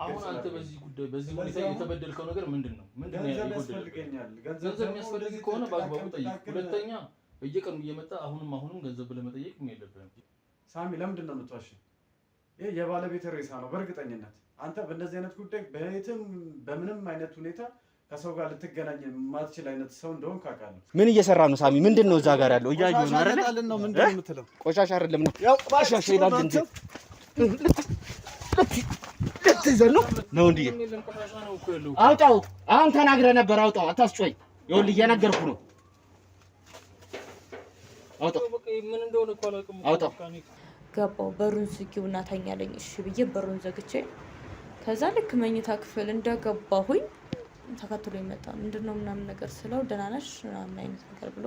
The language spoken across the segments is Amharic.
አሁን አንተ በዚህ ሁኔታ የተበደልከው ነገር ምንድነው? ያስፈልገኛል ገንዘብ የሚያስፈልግ ከሆነ በአግባቡ ጠይቅ። ሁለተኛ በየቀኑ እየመጣ አሁንም ገንዘብ ለመጠየቅ የለብህም። ሳሚ ለምንድን ነው የምትዋሽኝ? ይሄ የባለቤት ሬሳ ነው በእርግጠኝነት። አንተ በእንደዚህ አይነት ጉዳይ በምንም አይነት ሁኔታ ከሰው ጋር ልትገናኝ የማትችል አይነት ሰው እንደሆን ካውቃለሁ። ምን እየሰራ ነው ሳሚ? ምንድን ነው እዛ ጋር ያለው? እያየሁ ነው አይደል? ምንድን ነው የምትለው? ቆሻሻ አይደለም ነው ያው ቆሻሻ ይላል እንጂ ለትዘን ነው እንዴ? አውጣው። አሁን ተናግረህ ነበር። አውጣው። አታስጮኝ። ይኸውልህ እየነገርኩ ነው። አውጣው። ምን እንደሆነ እኮ አላውቅም። አውጣው። ገባው። በሩን ዝጊውና ተኛለኝ። እሺ ብዬ በሩን ዘግቼ ከዛ ልክ መኝታ ክፍል እንደገባሁኝ ተከትሎ ይመጣ ምንድነው ምናምን ነገር ስለው ደህና ነሽ ምናምን አይነት ነገር ብሎ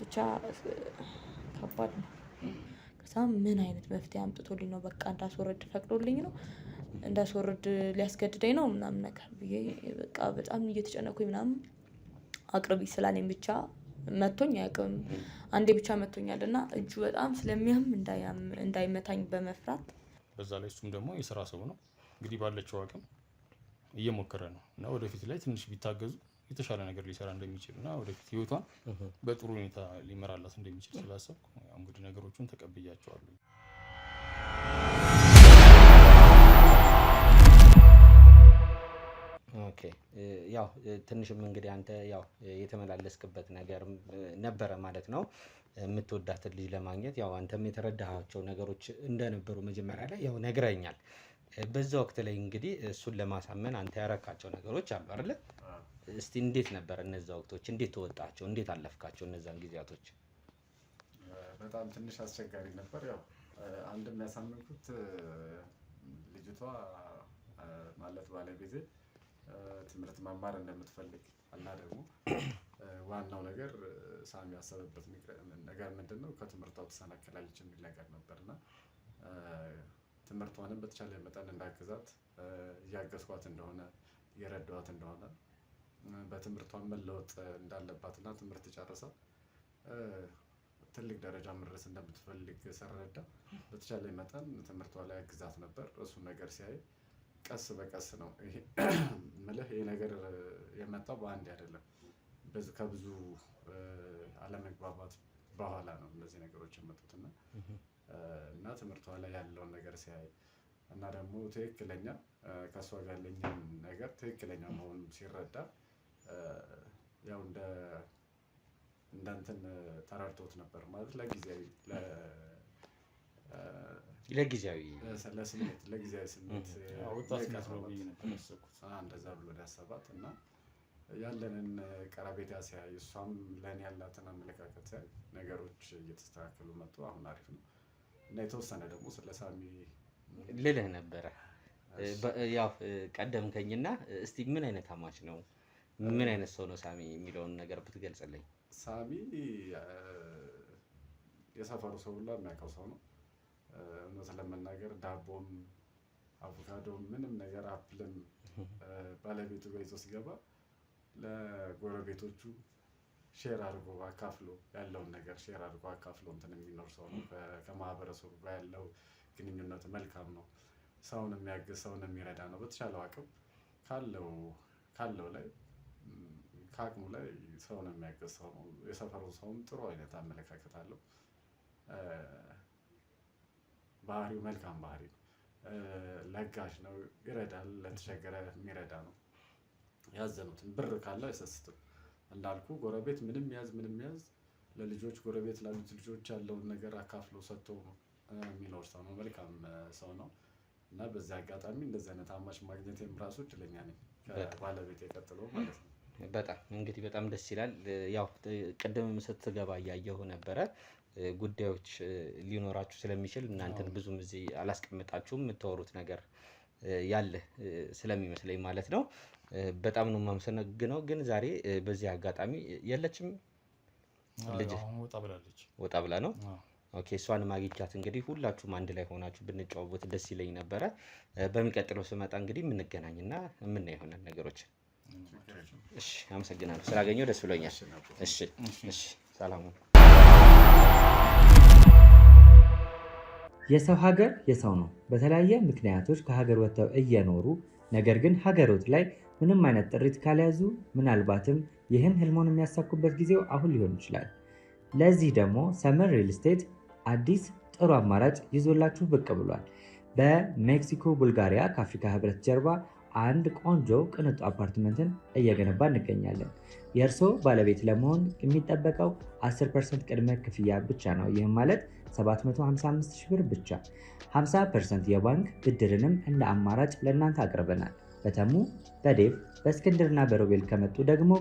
ብቻ ከባድ ነው። ከዛ ምን አይነት መፍትሄ አምጥቶልኝ ነው በቃ እንዳስወርድ ፈቅዶልኝ ነው እንዳስወርድ ሊያስገድደኝ ነው ምናምን ነገር ብዬ በቃ በጣም እየተጨነኩኝ ምናምን አቅርቢ ስላለኝ ብቻ መቶኝ አያውቅም። አንዴ ብቻ መቶኛልና እጁ በጣም ስለሚያም እንዳይመታኝ በመፍራት በዛ ላይ እሱም ደግሞ የሥራ ሰው ነው እንግዲህ ባለችው አቅም እየሞከረ ነው እና ወደፊት ላይ ትንሽ ቢታገዙ የተሻለ ነገር ሊሰራ እንደሚችል እና ወደፊት ህይወቷን በጥሩ ሁኔታ ሊመራላት እንደሚችል ስላሰብኩ እንግዲህ ነገሮቹን ተቀብያቸዋለሁ። ኦኬ ያው ትንሽም እንግዲህ አንተ ያው የተመላለስክበት ነገር ነበረ ማለት ነው። የምትወዳትን ልጅ ለማግኘት ያው አንተም የተረዳሃቸው ነገሮች እንደነበሩ መጀመሪያ ላይ ያው ነግረኛል። በዛ ወቅት ላይ እንግዲህ እሱን ለማሳመን አንተ ያረካቸው ነገሮች አሉ አይደል? እስቲ እንዴት ነበር እነዛ ወቅቶች? እንዴት ተወጣቸው? እንዴት አለፍካቸው እነዛን ጊዜያቶች? በጣም ትንሽ አስቸጋሪ ነበር። ያው አንድ የሚያሳምንኩት ልጅቷ ማለት ባለቤቴ ትምህርት መማር እንደምትፈልግ እና ደግሞ ዋናው ነገር ሳሚ ያሰበበት ነገር ምንድነው ከትምህርቷ ተሰናክላለች የሚል ነገር ነበርና ትምህርቷንም በተቻለ መጠን እንዳግዛት እያገዝኳት እንደሆነ እየረዳኋት እንደሆነ በትምህርቷን መለወጥ እንዳለባትና ትምህርት ጨርሳ ትልቅ ደረጃ መድረስ እንደምትፈልግ ስረዳ በተቻለ መጠን ትምህርቷ ላይ አግዛት ነበር። እሱ ነገር ሲያይ ቀስ በቀስ ነው ይሄ ማለት ይሄ ነገር የመጣው በአንድ አይደለም። ከብዙ አለመግባባት በኋላ ነው እነዚህ ነገሮች የመጡትና እና ትምህርቷ ላይ ያለውን ነገር ሲያይ እና ደግሞ ትክክለኛ ከሷ ጋር ያለኝን ነገር ትክክለኛ መሆኑን ሲረዳ ያው እንዳንተን ተራርቶት ነበር ማለት ለጊዜያዊ ስሜት ወጣትነት ነው እንደዛ ብሎ ያሰባት እና ያለንን ቀረቤታ ሲያይ እሷም ለኔ ያላትን አመለካከት ሲያይ ነገሮች እየተስተካከሉ መጡ። አሁን አሪፍ ነው እና የተወሰነ ደግሞ ስለ ሳሚ ልልህ ነበረ ያው ቀደምከኝና እስቲ ምን አይነት አማች ነው ምን አይነት ሰው ነው ሳሚ የሚለውን ነገር ብትገልጽልኝ። ሳሚ የሰፈሩ ሰው ሁሉ የሚያውቀው ሰው ነው። እውነት ለመናገር ዳቦም አቮካዶም ምንም ነገር አፕልም ባለቤቱ ጋር ይዞ ሲገባ ለጎረቤቶቹ ሼር አድርጎ አካፍሎ ያለውን ነገር ሼር አድርጎ አካፍሎ እንትን የሚኖር ሰው ነው። ከማህበረሰቡ ጋር ያለው ግንኙነት መልካም ነው። ሰውን የሚያግዝ ሰውን የሚረዳ ነው። በተቻለው አቅም ካለው ላይ ከአቅሙ ላይ ሰውን የሚያግዝ ሰው ነው። የሰፈሩ ሰውም ጥሩ አይነት አመለካከት አለው። ባህሪው መልካም ባህሪ ነው። ለጋሽ ነው። ይረዳል። ለተቸገረ የሚረዳ ነው። ያዘኑትን ብር ካለ አይሰስትም። እንዳልኩ ጎረቤት ምንም ያዝ ለልጆች ጎረቤት ላሉት ልጆች ያለውን ነገር አካፍሎ ሰጥቶ የሚኖር ሰው ነው። መልካም ሰው ነው እና በዚህ አጋጣሚ እንደዚህ አይነት አማች ማግኘቴም ራሱ እድለኛ ነኝ ከባለቤቴ ቀጥሎ ማለት ነው። በጣም እንግዲህ በጣም ደስ ይላል። ያው ቅድም ስትገባ እያየሁ ነበረ ጉዳዮች ሊኖራችሁ ስለሚችል እናንተን ብዙም እዚህ አላስቀምጣችሁም የምታወሩት ነገር ያለ ስለሚመስለኝ ማለት ነው። በጣም ነው የማመሰግነው። ግን ዛሬ በዚህ አጋጣሚ የለችም ልጅ ወጣ ብላ ነው። ኦኬ እሷን ማግኘት እንግዲህ ሁላችሁም አንድ ላይ ሆናችሁ ብንጫወት ደስ ይለኝ ነበረ። በሚቀጥለው ስመጣ እንግዲህ የምንገናኝና የምናይ ይሆናል ነገሮች። እሺ አመሰግናለሁ ስላገኘሁ ደስ ብሎኛል። እሺ ሰላም የሰው ሀገር የሰው ነው። በተለያየ ምክንያቶች ከሀገር ወጥተው እየኖሩ ነገር ግን ሀገሮት ላይ ምንም አይነት ጥሪት ካልያዙ ምናልባትም ይህን ህልሞን የሚያሳኩበት ጊዜው አሁን ሊሆን ይችላል። ለዚህ ደግሞ ሰመር ሪል ስቴት አዲስ ጥሩ አማራጭ ይዞላችሁ ብቅ ብሏል። በሜክሲኮ ቡልጋሪያ ከአፍሪካ ህብረት ጀርባ አንድ ቆንጆ ቅንጡ አፓርትመንትን እየገነባ እንገኛለን። የእርስዎ ባለቤት ለመሆን የሚጠበቀው 10% ቅድመ ክፍያ ብቻ ነው። ይህም ማለት 755 ሺህ ብር ብቻ። 50% የባንክ ብድርንም እንደ አማራጭ ለእናንተ አቅርበናል። በተሙ በዴቭ በእስክንድርና በሮቤል ከመጡ ደግሞ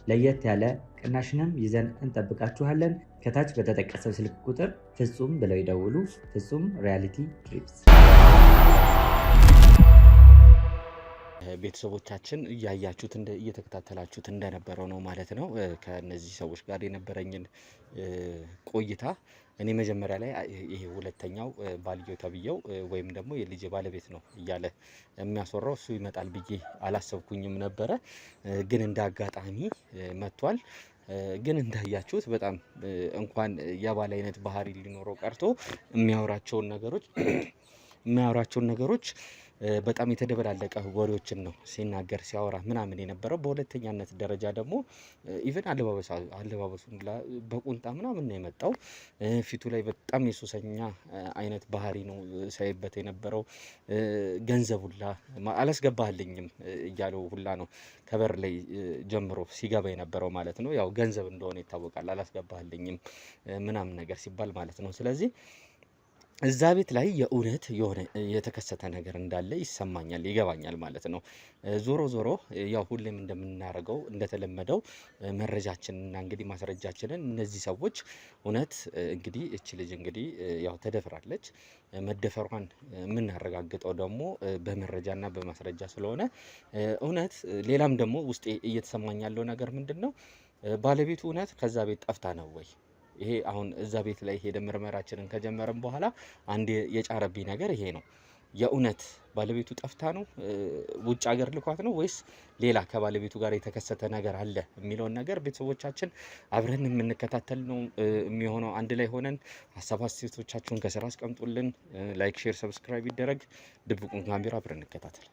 ለየት ያለ ቅናሽንም ይዘን እንጠብቃችኋለን። ከታች በተጠቀሰው ስልክ ቁጥር ፍጹም ብለው ይደውሉ። ፍጹም ሪያሊቲ ትሪፕስ። ቤተሰቦቻችን እያያችሁት እየተከታተላችሁት እንደነበረው ነው ማለት ነው። ከነዚህ ሰዎች ጋር የነበረኝን ቆይታ እኔ መጀመሪያ ላይ ይሄ ሁለተኛው ባልየው ተብየው ወይም ደግሞ የልጅ ባለቤት ነው እያለ የሚያስወራው እሱ ይመጣል ብዬ አላሰብኩኝም ነበረ። ግን እንደ አጋጣሚ መጥቷል። ግን እንዳያችሁት በጣም እንኳን የባል አይነት ባህሪ ሊኖረው ቀርቶ የሚያወራቸውን ነገሮች በጣም የተደበላለቀ ወሬዎችን ነው ሲናገር ሲያወራ ምናምን የነበረው። በሁለተኛነት ደረጃ ደግሞ ኢቨን አለባበሱን በቁንጣ ምናምን ነው የመጣው። ፊቱ ላይ በጣም የሱሰኛ አይነት ባህሪ ነው ሳይበት የነበረው። ገንዘብ ሁላ አላስገባህልኝም እያለው ሁላ ነው ከበር ላይ ጀምሮ ሲገባ የነበረው ማለት ነው። ያው ገንዘብ እንደሆነ ይታወቃል። አላስገባህልኝም ምናምን ነገር ሲባል ማለት ነው። ስለዚህ እዛ ቤት ላይ የእውነት የሆነ የተከሰተ ነገር እንዳለ ይሰማኛል፣ ይገባኛል ማለት ነው። ዞሮ ያው ሁሌም እንደምናደርገው እንደተለመደው መረጃችንና እንግዲህ ማስረጃችንን እነዚህ ሰዎች እውነት እንግዲህ እች ልጅ እንግዲህ ያው ተደፍራለች። መደፈሯን የምናረጋግጠው ደግሞ በመረጃና በማስረጃ ስለሆነ እውነት ሌላም ደግሞ ውስጤ እየተሰማኝ ያለው ነገር ምንድን ነው? ባለቤቱ እውነት ከዛ ቤት ጠፍታ ነው ወይ? ይሄ አሁን እዛ ቤት ላይ ሄደ ምርመራችንን ከጀመረን በኋላ አንድ የጫረብኝ ነገር ይሄ ነው። የእውነት ባለቤቱ ጠፍታ ነው ውጭ ሀገር ልኳት ነው ወይስ ሌላ ከባለቤቱ ጋር የተከሰተ ነገር አለ የሚለውን ነገር ቤተሰቦቻችን አብረን የምንከታተል ነው የሚሆነው። አንድ ላይ ሆነን ሀሳብ አስተያየቶቻችሁን ከስራ አስቀምጡልን። ላይክ፣ ሼር፣ ሰብስክራይብ ይደረግ። ድብቁን ካሜራ አብረን እንከታተል።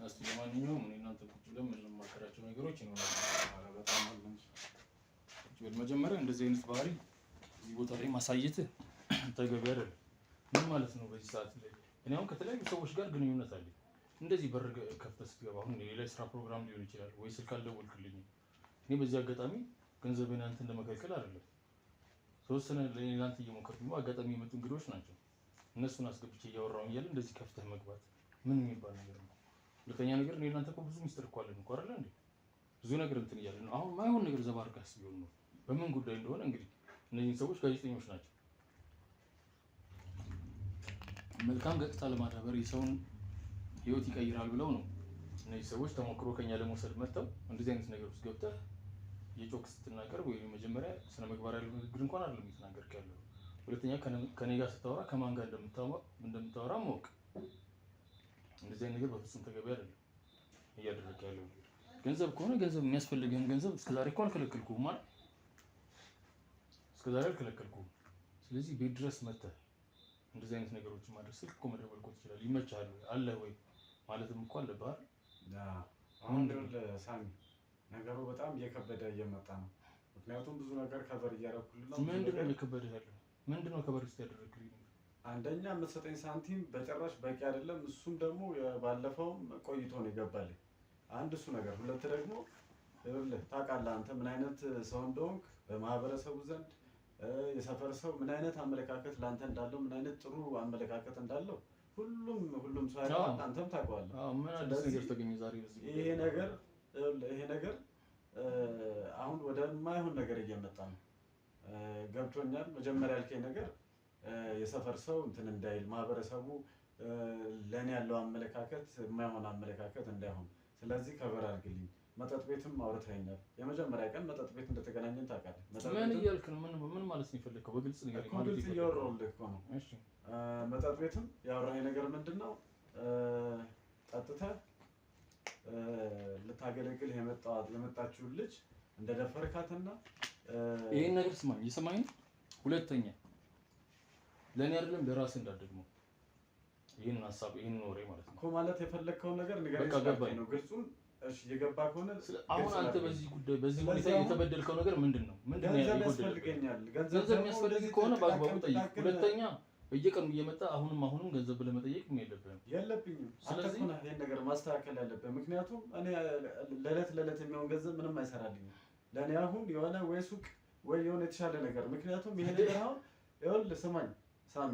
እስቲ ለማንኛውም እኔ እናንተ ቁጭ ብለን የምንማከራቸው ነገሮች ይኖራሉ። መጀመሪያ እንደዚህ አይነት ባህሪ እዚህ ቦታ ላይ ማሳየት ተገቢ አይደለም። ምን ማለት ነው? በዚህ ሰዓት ላይ እኔ አሁን ከተለያዩ ሰዎች ጋር ግንኙነት አለኝ። እንደዚህ በር ከፍተህ ስትገባ አሁን ሌላ ስራ ፕሮግራም ሊሆን ይችላል ወይ ስልክ አልደወልክልኝም። እኔ በዚህ አጋጣሚ ገንዘብን አንተ እንደመከልከል አይደለም። ተወሰነ ለእናንተ እየሞከርኩኝ አጋጣሚ የመጡ እንግዶች ናቸው። እነሱን አስገብቼ እያወራሁኝ እያለ እንደዚህ ከፍተህ መግባት ምን የሚባል ነገር ነው? ሁለተኛ ነገር እኔ እናንተ እኮ ብዙ ሚስጥር እኮ አለን እኮ አይደል እንዴ? ብዙ ነገር እንትን እያለን ነው። አሁን ማይሆን ነገር ዘባርጋስ ቢሆን ነው በምን ጉዳይ እንደሆነ እንግዲህ እነዚህ ሰዎች ጋዜጠኞች ናቸው። መልካም ገጽታ ለማዳበር የሰውን ህይወት ይቀይራል ብለው ነው እነዚህ ሰዎች ተሞክሮ ከኛ ለመውሰድ መጥተው እንደዚህ አይነት ነገር ውስጥ ገብተህ የጮክ ስትናገር ወይ መጀመሪያ ስነ ምግባር ያለው ንግግር እንኳን አይደለም እየተናገርክ ያለው። ሁለተኛ ከኔ ጋር ስታወራ ከማን ጋር እንደምታወራ ማወቅ። እንደዚህ አይነት ነገር በፍጹም ተገቢ አይደለም እያደረክ ያለው። ገንዘብ ከሆነ ገንዘብ የሚያስፈልግህን ገንዘብ እስከዛሬ እኮ አልከለከልኩህም ማለት እስከዛሬ አልከለከልኩህም። ስለዚህ ቤት ድረስ መጥተህ እንደዚህ አይነት ነገሮችን ማድረግ ስልክ እኮ መደወል እኮ ትችላለህ። ይመችሃል አለ ወይ ማለትም እኮ አለብህ አይደል? አሁን ሳሚ ነገሩ በጣም እየከበደ እየመጣ ነው። ምክንያቱም ብዙ ነገር ከበር እያደረኩልህ ነው። ምንድነው እየከበደህ ያለው? ምንድነው ከበር ውስጥ ያደረግልኝ? አንደኛ የምትሰጠኝ ሳንቲም በጭራሽ በቂ አይደለም። እሱም ደግሞ ባለፈውም ቆይቶ ነው የገባልኝ። አንድ እሱ ነገር፣ ሁለት ደግሞ ታውቃለህ አንተ ምን አይነት ሰው እንደሆንክ በማህበረሰቡ ዘንድ የሰፈር ሰው ምን አይነት አመለካከት ላንተ እንዳለው ምን አይነት ጥሩ አመለካከት እንዳለው ሁሉም ሰው ያውቃል። አንተም ታውቀዋለህ። ምን አዲስ ነገር ተገኘ ዛሬ? በዚህ ይሄ ነገር አሁን ወደ ማይሆን ነገር እየመጣ ነው። ገብቶኛል። መጀመሪያ ያልከኝ ነገር የሰፈር ሰው እንትን እንዳይል ማህበረሰቡ ለኔ ያለው አመለካከት የማይሆን አመለካከት እንዳይሆን፣ ስለዚህ ከበር አድርግልኝ። መጠጥ ቤትም አውርተኸኛል። የመጀመሪያ ቀን መጠጥ ቤት እንደተገናኘን ታውቃለህ። ምን እያልክ ነው? ምን ማለት ነው የፈለከው? በግልጽ ነገር ማለት ነው እያወራሁልህ እኮ ነው። እሺ መጠጥ ቤትም ያወራኸኝ ነገር ምንድነው? ጠጥተህ ልታገለግል የመጣችውን ልጅ እንደደፈርካትና ይሄን ነገር ስማኝ፣ እየሰማኝ ሁለተኛ ለኔ አይደለም ለራስህ እንዳትደግመው ይሄን ሐሳብ ይሄን ወሬ ማለት ነው እኮ ማለት የፈለግከውን ነገር ንገረኝ። በቃ ገባኝ ነው ግልጹን። እሺ የገባ ከሆነ አሁን አንተ በዚህ ጉዳይ በዚህ ሁኔታ የተበደልከው ነገር ምንድነው? ምንድነው ያስፈልገኛል? ገንዘብ የሚያስፈልግ ከሆነ በአግባቡ ጠይቅ። ሁለተኛ በየቀኑ እየመጣ አሁንም ገንዘብ ለመጠየቅ የለብኝም። ስለዚህ ይሄን ነገር ማስተካከል ያለብህ፣ ምክንያቱም እኔ ለዕለት የሚሆን ገንዘብ ምንም አይሰራልኝም። ለእኔ አሁን የሆነ ወይ ሱቅ ወይ የሆነ የተሻለ ነገር፣ ምክንያቱም ይሄ ነገር አሁን ይኸውልህ ስማኝ ሳሚ፣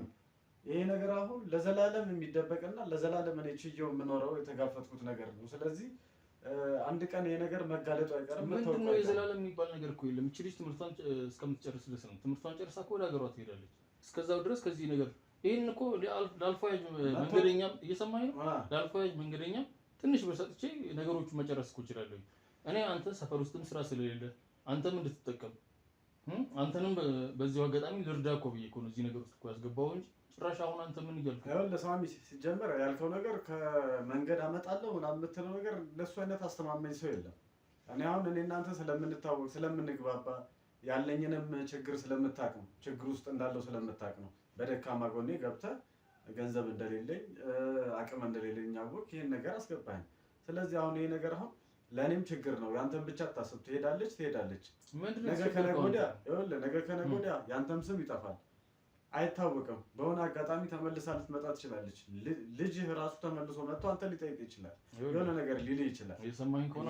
ይሄ ነገር አሁን ለዘላለም የሚደበቅና ለዘላለም እኔ ችዬው የምኖረው የተጋፈጥኩት ነገር ነው። ስለዚህ አንድ ቀን ይሄ ነገር መጋለጡ አይቀርም። ምንድነው የዘላለም የሚባል ነገር እኮ የለም። እቺ ልጅ ትምህርቷን እስከምትጨርስ ድረስ ነው። ትምህርቷን ጨርሳ እኮ ወደ ሀገሯ ትሄዳለች። እስከዛው ድረስ ከዚህ ነገር ይሄን እኮ ላልፋጅ መንገደኛም እየሰማኝ ነው። ላልፋጅ መንገደኛም ትንሽ ብር ሰጥቼ ነገሮቹን መጨረስ እኮ እችላለሁ። እኔ አንተ ሰፈር ውስጥም ስራ ስለሌለ አንተም እንድትጠቀም አንተንም በዚሁ አጋጣሚ ልርዳ እኮ ብዬ እኮ ነው እዚህ ነገር ውስጥ እኮ ያስገባው እንጂ ጭራሽ አሁን አንተ ምን እያልኩ ነው? ለሳሚ ሲጀመር ያልከው ነገር ከመንገድ አመጣለሁ ምናምን የምትለው ነገር ለሱ አይነት አስተማመኝ ሰው የለም። እኔ አሁን እኔ እናንተ ስለምንታወቅ ስለምንግባባ ያለኝንም ችግር ስለምታውቅ ነው፣ ችግር ውስጥ እንዳለው ስለምታውቅ ነው። በደካማ ጎኔ ገብተህ ገንዘብ እንደሌለኝ አቅም እንደሌለኝ አወቅ ይሄን ነገር አስገባኝ። ስለዚህ አሁን ይሄ ነገር አሁን ለእኔም ችግር ነው። ያንተም ብቻ አታስብ። ትሄዳለች ነገ ከነገ ወዲያ ያንተም ስም ይጠፋል፣ አይታወቅም። በሆነ አጋጣሚ ተመልሳ ልትመጣ ትችላለች። ልጅህ ራሱ ተመልሶ መጥቶ አንተ ሊጠይቅ ይችላል፣ የሆነ ነገር ሊልህ ይችላል።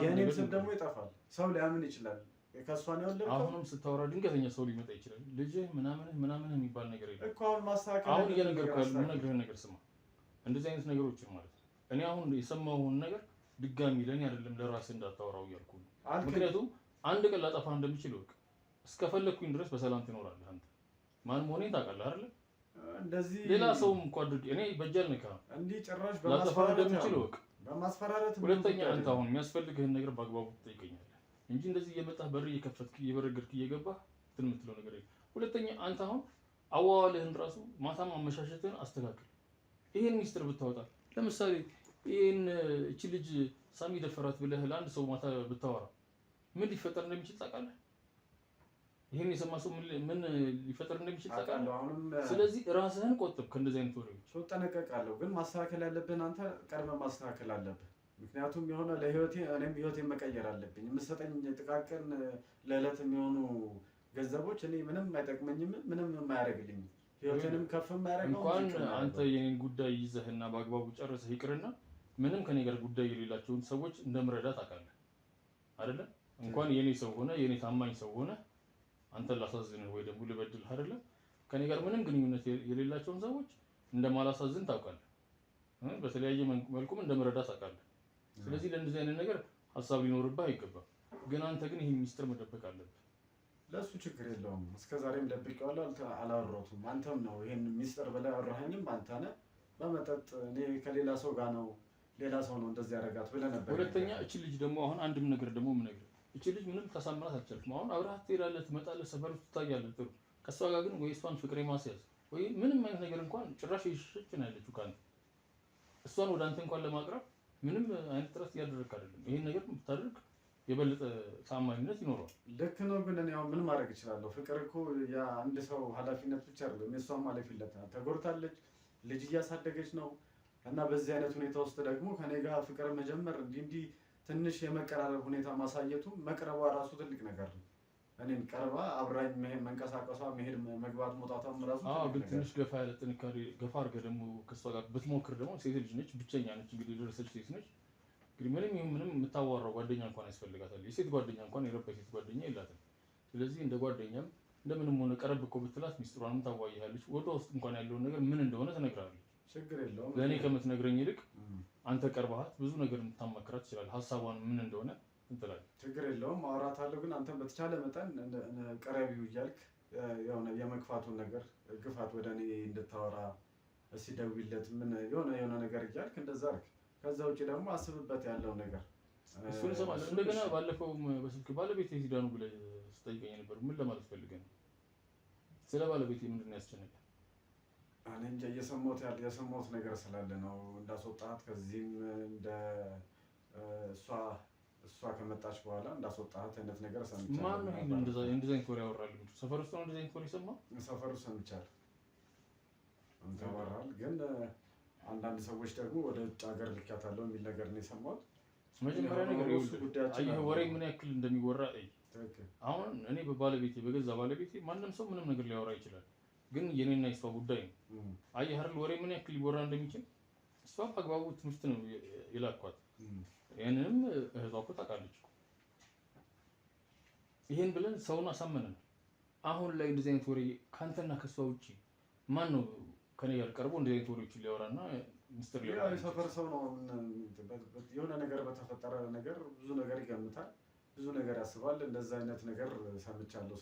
የእኔም ስም ደግሞ ይጠፋል፣ ሰው ሊያምን ይችላል። ከእሷን ያወለድከው አሁንም ስታወራ ድንገተኛ ሰው ሊመጣ ይችላል። ልጅህ ምናምን የሚባል ነገር የለም እኮ አሁን ማስተካከል። አሁን እየነገርኩህ የምነግርህን ነገር ስማ። እንደዚህ አይነት ነገሮችን ማለት ነው እኔ አሁን የሰማሁህን ነገር ድጋሚ ለኔ አይደለም ለራስህ እንዳታወራው እያልኩ ነው። ምክንያቱም አንድ ቀን ላጠፋ እንደምችል ወቅ እስከፈለኩኝ ድረስ በሰላም ትኖራለህ። አንተ ማን መሆኔን ታውቃለህ አይደል? እንደዚህ ሌላ ሰውም እንኳን አድርጌ እኔ በጀል ነካ እንዲህ ጭራሽ ላጠፋ እንደምችል ወቅ በማስፈራራት። ሁለተኛ አንተ አሁን የሚያስፈልግህን ነገር በአግባቡ ትጠይቀኛለህ እንጂ እንደዚህ እየመጣህ በር እየከፈትክ እየበረገድክ እየገባህ እንትን የምትለው ነገር የለም። ሁለተኛ አንተ አሁን አዋዋልህን ራሱ ማታም አመሻሸትህን አስተካክል። ይሄን ሚስጥር ብታወጣ ለምሳሌ ይሄን እቺ ልጅ ሳሚ ደፈራት ብለህ ለአንድ ሰው ማታ ብታወራ ምን ሊፈጠር እንደሚችል ታውቃለህ? ይሄን የሰማ ሰው ምን ሊፈጠር እንደሚችል ታውቃለህ? ስለዚህ ራስህን ቆጥብ ከእንደዚህ አይነት ወሬዎች። እጠነቀቃለሁ፣ ግን ማስተካከል ያለብን አንተ ቀድመህ ማስተካከል አለብህ። ምክንያቱም የሆነ ለህይወቴ እኔም ህይወቴን መቀየር አለብኝ። የምትሰጠኝ ጥቃቅን ለዕለት የሚሆኑ ገንዘቦች እኔ ምንም አይጠቅመኝም፣ ምንም የማያደርግልኝም፣ ህይወቴንም ከፍ የማያደርገው እንኳን አንተ የኔን ጉዳይ ይዘህና በአግባቡ ጨርሰህ ይቅርና ምንም ከኔ ጋር ጉዳይ የሌላቸውን ሰዎች እንደምረዳት ታውቃለህ አይደለ? እንኳን የኔ ሰው ሆነ የኔ ታማኝ ሰው ሆነ አንተን ላሳዝንህ ወይ ደግሞ ልበድልህ አይደለ? ከኔ ጋር ምንም ግንኙነት የሌላቸውን ሰዎች እንደማላሳዝን ታውቃለህ። በተለያየ መልኩም እንደምረዳት ታውቃለህ። ስለዚህ ለእንደዚህ አይነት ነገር ሀሳብ ሊኖርብህ አይገባም። ግን አንተ ግን ይሄን ሚስጥር መደበቅ አለብህ። ለሱ ችግር የለውም። እስከዛሬም ደብቄዋለሁ፣ አላወራሁትም። አንተም ነው ይሄን ሚስጥር ብለህ ያወራኸኝም አንተ ነህ። በመጠጥ እኔ ከሌላ ሰው ጋር ነው ሌላ ሰው ነው እንደዚህ ያደርጋት ብለህ ነበር። ሁለተኛ እቺ ልጅ ደግሞ አሁን አንድም ነገር ደግሞ የምነግርህ እቺ ልጅ ምንም ታሳምናት አልቻልክም። አሁን አብረሃት ትሄዳለህ፣ ትመጣለህ፣ ሰፈር ውስጥ ትታያለህ፣ ጥሩ። ከእሷ ጋር ግን ወይ እሷን ፍቅር የማስያዝ ወይ ምንም አይነት ነገር እንኳን ጭራሽ የሸች ነው ያለችው ከአንተ። እሷን ወደ አንተ እንኳን ለማቅረብ ምንም አይነት ጥረት እያደረግክ አይደለም። ይሄን ነገር ብታደርግ የበለጠ ታማኝነት ይኖረዋል። ልክ ነው፣ ግን እኔ አሁን ምን ማድረግ እችላለሁ? ፍቅር እኮ የአንድ ሰው ኃላፊነት ብቻ አይደለም፣ የእሷም ኃላፊነት ነው። ተጎድታለች፣ ልጅ እያሳደገች ነው እና በዚህ አይነት ሁኔታ ውስጥ ደግሞ ከኔ ጋር ፍቅር መጀመር እንዲህ ትንሽ የመቀራረብ ሁኔታ ማሳየቱ መቅረቧ ራሱ ትልቅ ነገር ነው። እኔን ቀርባ አብራኝ መንቀሳቀሷ መሄድ መግባት መውጣቷም ራሱ ግን ትንሽ ገፋ ያለ ጥንካሬ ገፋ አድርገህ ደግሞ ከእሷ ጋር ብትሞክር ደግሞ ሴት ልጅ ነች፣ ብቸኛ ነች፣ እንግዲህ የደረሰች ሴት ነች። እንግዲህ ምንም ይሁን ምንም የምታዋራው ጓደኛ እንኳን ያስፈልጋታል። የሴት ጓደኛ እንኳን የረባ ሴት ጓደኛ የላትም። ስለዚህ እንደ ጓደኛም እንደምንም ሆነ ቀረብ እኮ ብትላት ሚስጥሯንም ታዋይሃለች። ወደ ውስጥ እንኳን ያለውን ነገር ምን እንደሆነ ትነግራለች። ችግር የለውም። ለእኔ ከምትነግረኝ ይልቅ አንተ ቀርበሃት ብዙ ነገር እንድታማክራት ትችላለህ። ሀሳቧን ምን እንደሆነ እንትላለህ። ችግር የለውም፣ አወራታለሁ። ግን አንተም በተቻለ መጠን ቀረቢው እያልክ የሆነ የመግፋቱን ነገር ግፋት፣ ወደ እኔ እንድታወራ ሲደውይለት ምን የሆነ ነገር እያልክ እንደዛ አድርግ። ከዛ ውጭ ደግሞ አስብበት ያለው ነገር እሱን እሰማለሁ። እንደገና ባለፈውም በስልክ ባለቤቴ ሂዳ ነው ብለህ ስጠይቀኝ ነበር። ምን ለማለት ፈልገህ ነው? ስለ ባለቤቴ ምንድን ነው ያስጨነቀህ? እኔ እንጃ፣ የሰማሁት ነገር ስላለ ነው እንዳስወጣት። ከዚህም እንደ እሷ እሷ ከመጣች በኋላ እንዳስወጣት አይነት ነገር ሰምቻለሁ። ማን ነው ይሄን እንደዛ አይነት ወሬ ያወራል? ሰፈር ውስጥ ነው እንደዛ አይነት ወሬ ሰማሁ። ሰፈሩ ሰምቻለሁ እንተወራል። ግን አንዳንድ ሰዎች ደግሞ ወደ ውጭ ሀገር ልካታለሁ የሚል ነገር ነው የሰማሁት። መጀመሪያ ነገር ይሄ ወሬ ምን ያክል እንደሚወራ አሁን እኔ በባለቤቴ በገዛ ባለቤቴ ማንም ሰው ምንም ነገር ሊያወራ ይችላል። ግን የኔና የሷ ጉዳይ ነው። አየህ አይደል ወሬ ምን ያክል ሊወራ እንደሚችል። እሷ በአግባቡ ትምህርት ነው የላኳት። ያንንም እህቷ እኮ ታውቃለች። ይሄን ብለን ሰውን አሳመነን። አሁን ላይ እንደዚህ አይነት ወሬ ካንተና ከሷ ውጪ ማን ነው ከኔ ጋር ቀርቦ እንደዚህ አይነት ወሬዎችን ሊያወራና ሚስጥር ሊያወራ? ያው የሰፈር ሰው ነው። የሆነ ነገር በተፈጠረ ነገር ብዙ ነገር ይገምታል፣ ብዙ ነገር ያስባል። እንደዛ አይነት ነገር ሰምቻለሁ።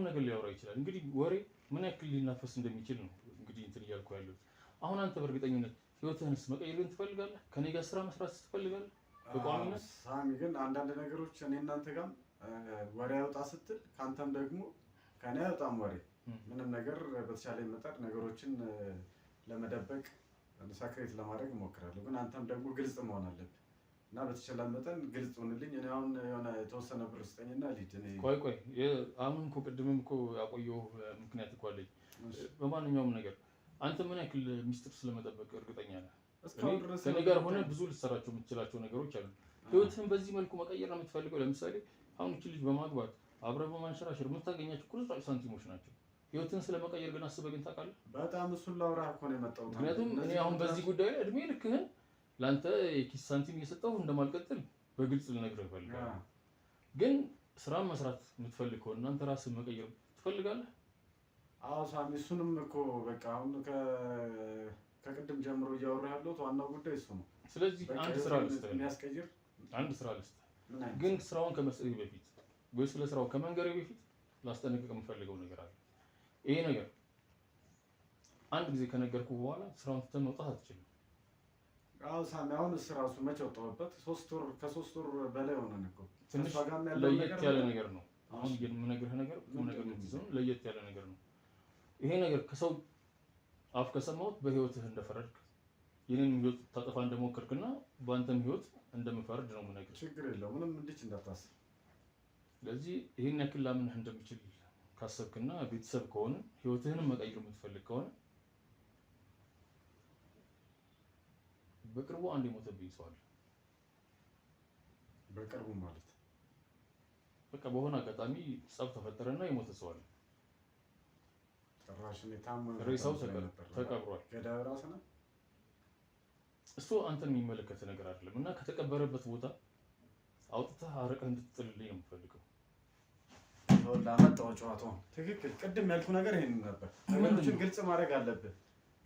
ነገር ሊያወራ ይችላል። እንግዲህ ወሬ ምን ያክል ሊናፈስ እንደሚችል ነው እንግዲህ እንትን እያልኩ ያለሁት። አሁን አንተ በእርግጠኝነት ህይወትህንስ መቀየርን ትፈልጋለህ? ከኔ ጋር ስራ መስራት ትፈልጋለህ? በቋሚነት ሳሚ፣ ግን አንዳንድ ነገሮች እኔ እናንተ ጋር ወሬ ያውጣ ስትል ካንተም ደግሞ ከኔ አይወጣም ወሬ። ምንም ነገር በተቻለ መጠን ነገሮችን ለመደበቅ ሳክሬት ለማድረግ እሞክራለሁ። ግን አንተም ደግሞ ግልጽ መሆን አለብህ እና በተቻለ መጠን ግልጽ ሆንልኝ። እኔ አሁን የሆነ የተወሰነ ብር ስጠኝና ልሂድ። ቆይ አሁን እኮ ቅድምም እኮ ያቆየው ምክንያት እኮ አለኝ። በማንኛውም ነገር አንተ ምን ያክል ሚስጥር ስለመጠበቅ እርግጠኛ ነህ? ከኔ ጋር ሆነ ብዙ ልትሰራቸው የምትችላቸው ነገሮች አሉ። ህይወትህን በዚህ መልኩ መቀየር ነው የምትፈልገው? ለምሳሌ አሁን እቺ ልጅ በማግባት አብረህ በማንሸራሸር የምታገኛቸው ቁርጥራጭ ሳንቲሞች ናቸው። ህይወትህን ስለመቀየር ግን አስበህ ግን ታውቃለህ? በጣም እሱን ላውራህ እኮ ነው የመጣሁት። ምክንያቱም እኔ አሁን በዚህ ጉዳይ ላይ እድሜ ልክህን ለአንተ የኪስ ሳንቲም እየሰጠሁ እንደማልቀጥል በግልጽ ልነግርህ እፈልጋለሁ። ግን ስራን መስራት የምትፈልግ ከሆነ እናንተ ራስህን መቀየር ትፈልጋለህ? አዎ ሳሚ፣ እሱንም እኮ በቃ አሁን ከቅድም ጀምሮ እያወራህ ያለሁት ዋናው ጉዳይ እሱ ነው። ስለዚህ አንድ ስራ ልስጥህ፣ ግን ስራውን ከመስጠቴ በፊት ወይ ስለ ስራው ከመንገሬ በፊት ላስጠነቅቅ የምፈልገው ነገር አለ። ይሄ ነገር አንድ ጊዜ ከነገርኩህ በኋላ ስራውን ትተህ መውጣት አትችልም። አዎ ሳሚ፣ አሁን ራሱ መቼ ወጣሁበት? ከሶስት ወር በላይ ሆነን እኮ። ትንሽ ለየት ያለ ነገር ነው አሁን የምነግርህ ነገር። ነገር ነው ለየት ያለ ነገር ነው ይሄ ነገር። ከሰው አፍ ከሰማሁት በህይወትህ እንደፈረድክ የኔን ህይወት ታጠፋ እንደሞከርክና በአንተም ህይወት እንደምፈርድ ነው የምነግርህ። ችግር የለውም፣ ምንም እንድች እንዳታስብ። ስለዚህ ይሄን ያክል ላምንህ እንደምችል ካሰብክና ቤተሰብ ከሆነ ህይወትህንም መቀየር የምትፈልግ ከሆነ በቅርቡ አንድ የሞተብኝ ሰው አለ። በቅርቡ ማለት በቃ በሆነ አጋጣሚ ጸብ ተፈጠረና የሞተ ሰው አለ። ሬሳው ተቀብሯል። ገዳዩ ራስ ነው። እሱ አንተን የሚመለከት ነገር አይደለም እና ከተቀበረበት ቦታ አውጥተህ አረቀህ እንድትጥልልኝ ነው የምፈልገው። ላመጣው ጨዋታው ትክክል። ቅድም ያልኩ ነገር ይሄን ነበር። ነገሮችን ግልጽ ማድረግ አለብህ።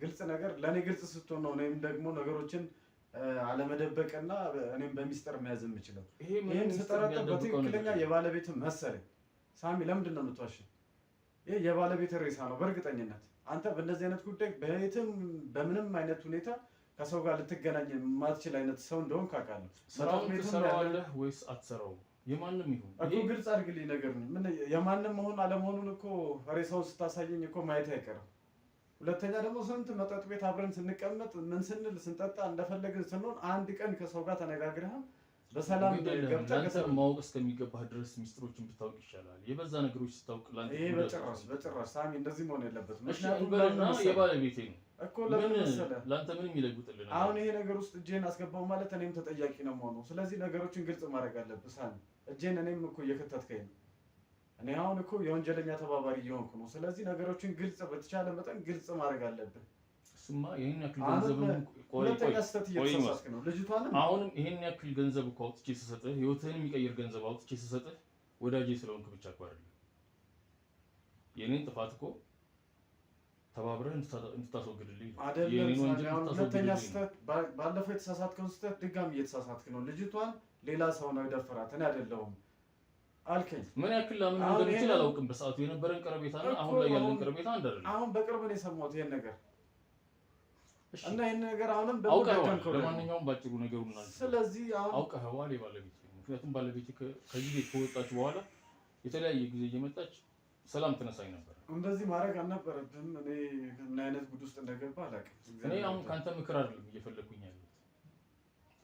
ግልጽ ነገር ለኔ ግልጽ ስትሆን ነው እኔም ደግሞ ነገሮችን አለመደበቅና እኔም በሚስጥር መያዝ የምችለው። ይሄን ስጠረጥር በትክክለኛ የባለቤት መሰለኝ። ሳሚ ለምንድን ነው የምትዋሽኝ? ይሄ የባለቤት ሬሳ ነው በእርግጠኝነት። አንተ በእንደዚህ አይነት ጉዳይ በየትም በምንም አይነት ሁኔታ ከሰው ጋር ልትገናኝ የማትችል አይነት ሰው እንደሆንክ አውቃለሁ። ስራውን ትሰራዋለህ ወይስ አትሰራውም? የማንም ይሁን እኮ ግልጽ አድርግልኝ ነገር ነው። ምን የማንም መሆን አለመሆኑን እኮ ሬሳውን ስታሳየኝ እኮ ማየት አይቀርም። ሁለተኛ ደግሞ ስንት መጠጥ ቤት አብረን ስንቀመጥ ምን ስንል ስንጠጣ እንደፈለግን ስንሆን አንድ ቀን ከሰው ጋር ተነጋግረህ በሰላም ገብተህ ማወቅ እስከሚገባህ ድረስ ሚስጥሮችን ብታውቅ ይሻላል። የበዛ ነገሮች ስታውቅ ላንተ ይሄ በጭራሽ ሳሚ እንደዚህ መሆን የለበትም። ምክንያቱም የባለቤቴ ነው እኮ ለምን መሰለህ ላንተ ምንም ይለውጥልህ። አሁን ይሄ ነገር ውስጥ እጄን አስገባው ማለት እኔም ተጠያቂ ነው የምሆነው። ስለዚህ ነገሮችን ግልጽ ማድረግ አለብህ ሳሚ። እጄን እኔም እኮ እየከተትከኝ ነው። እኔ አሁን እኮ የወንጀለኛ ተባባሪ እየሆንኩ ነው። ስለዚህ ነገሮችን ግልጽ በተቻለ መጠን ግልጽ ማድረግ አለብህ። እሱማ ይሄን ያክል ገንዘብ አሁንም ይሄን ያክል ገንዘብ እኮ አውጥቼ ስሰጥህ ህይወትህን የሚቀይር ገንዘብ አውጥቼ ስሰጥህ ወዳጄ ስለሆንክ ብቻ እኮ አይደለም። የኔን ጥፋት እኮ ተባብረህ እንድታስወግድልኝ ሁለተኛ ስህተት ባለፈው የተሳሳትከውን ስህተት ድጋሚ እየተሳሳትክ ነው። ልጅቷን ሌላ ሰው ነው የደፈራት እኔ አይደለሁም አልከኝ። ምን ያክል ለምን እንደምችል አላውቅም። በሰዓቱ የነበረን ቀረቤታና አሁን ላይ ያለን ቀረቤታ አንድ አይደለም። አሁን በቅርብ ነው የሰማሁት ይሄን ነገር እና ይሄን ነገር አሁንም አውቀኸዋል። ለማንኛውም ባጭሩ ነገሩን እናንተ ስለዚህ አሁን አውቀኸዋል የባለቤት ምክንያቱም ባለቤት ከዚህ ቤት ከወጣች በኋላ የተለያየ ጊዜ እየመጣች ሰላም ትነሳኝ ነበር። እንደዚህ ማድረግ አልነበረብህም። እኔ ምን አይነት ጉድ ውስጥ እንደገባ አላውቅም። እኔ አሁን ካንተ ምክር አይደለም እየፈለኩኝ ያለሁት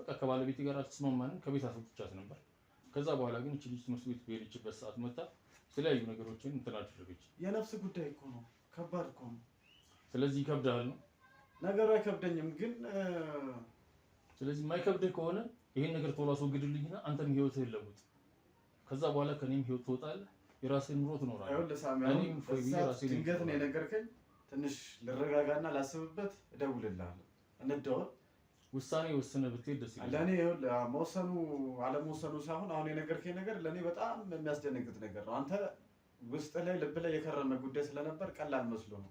በቃ ከባለቤቴ ጋር አልተስማማንም፣ ከቤት አስወጥቻት ነበር። ከዛ በኋላ ግን እቺ ልጅ ትምህርት ቤት በሄደችበት ሰዓት መጣ የተለያዩ ነገሮችን እንትን አደረገች። የነፍስ ጉዳይ እኮ ነው፣ ከባድ እኮ ነው። ስለዚህ ይከብዳል ነው ነገሩ። አይከብደኝም ግን ስለዚህ የማይከብድህ ከሆነ ይሄን ነገር ቶሎ አስወግድልኝና አንተም ህይወትህን ለውጥ። ከዛ በኋላ ከኔም ህይወት ትወጣለህ፣ የራስህን ኑሮ ትኖራለህ። አይወል ሳሚያው ድንገት ነው የነገርከኝ። ትንሽ ልረጋጋና ላስብበት፣ እደውልልሃለሁ። እንደው ውሳኔ ወስነህ ብትሄድ ደስ ይላል። ለኔ ይኸውልህ መወሰኑ አለመወሰኑ ሳይሆን አሁን የነገርከኝ ነገር ለኔ በጣም የሚያስደነግጥ ነገር ነው። አንተ ውስጥ ላይ ልብ ላይ የከረመ ጉዳይ ስለነበር ቀላል መስሎ ነው።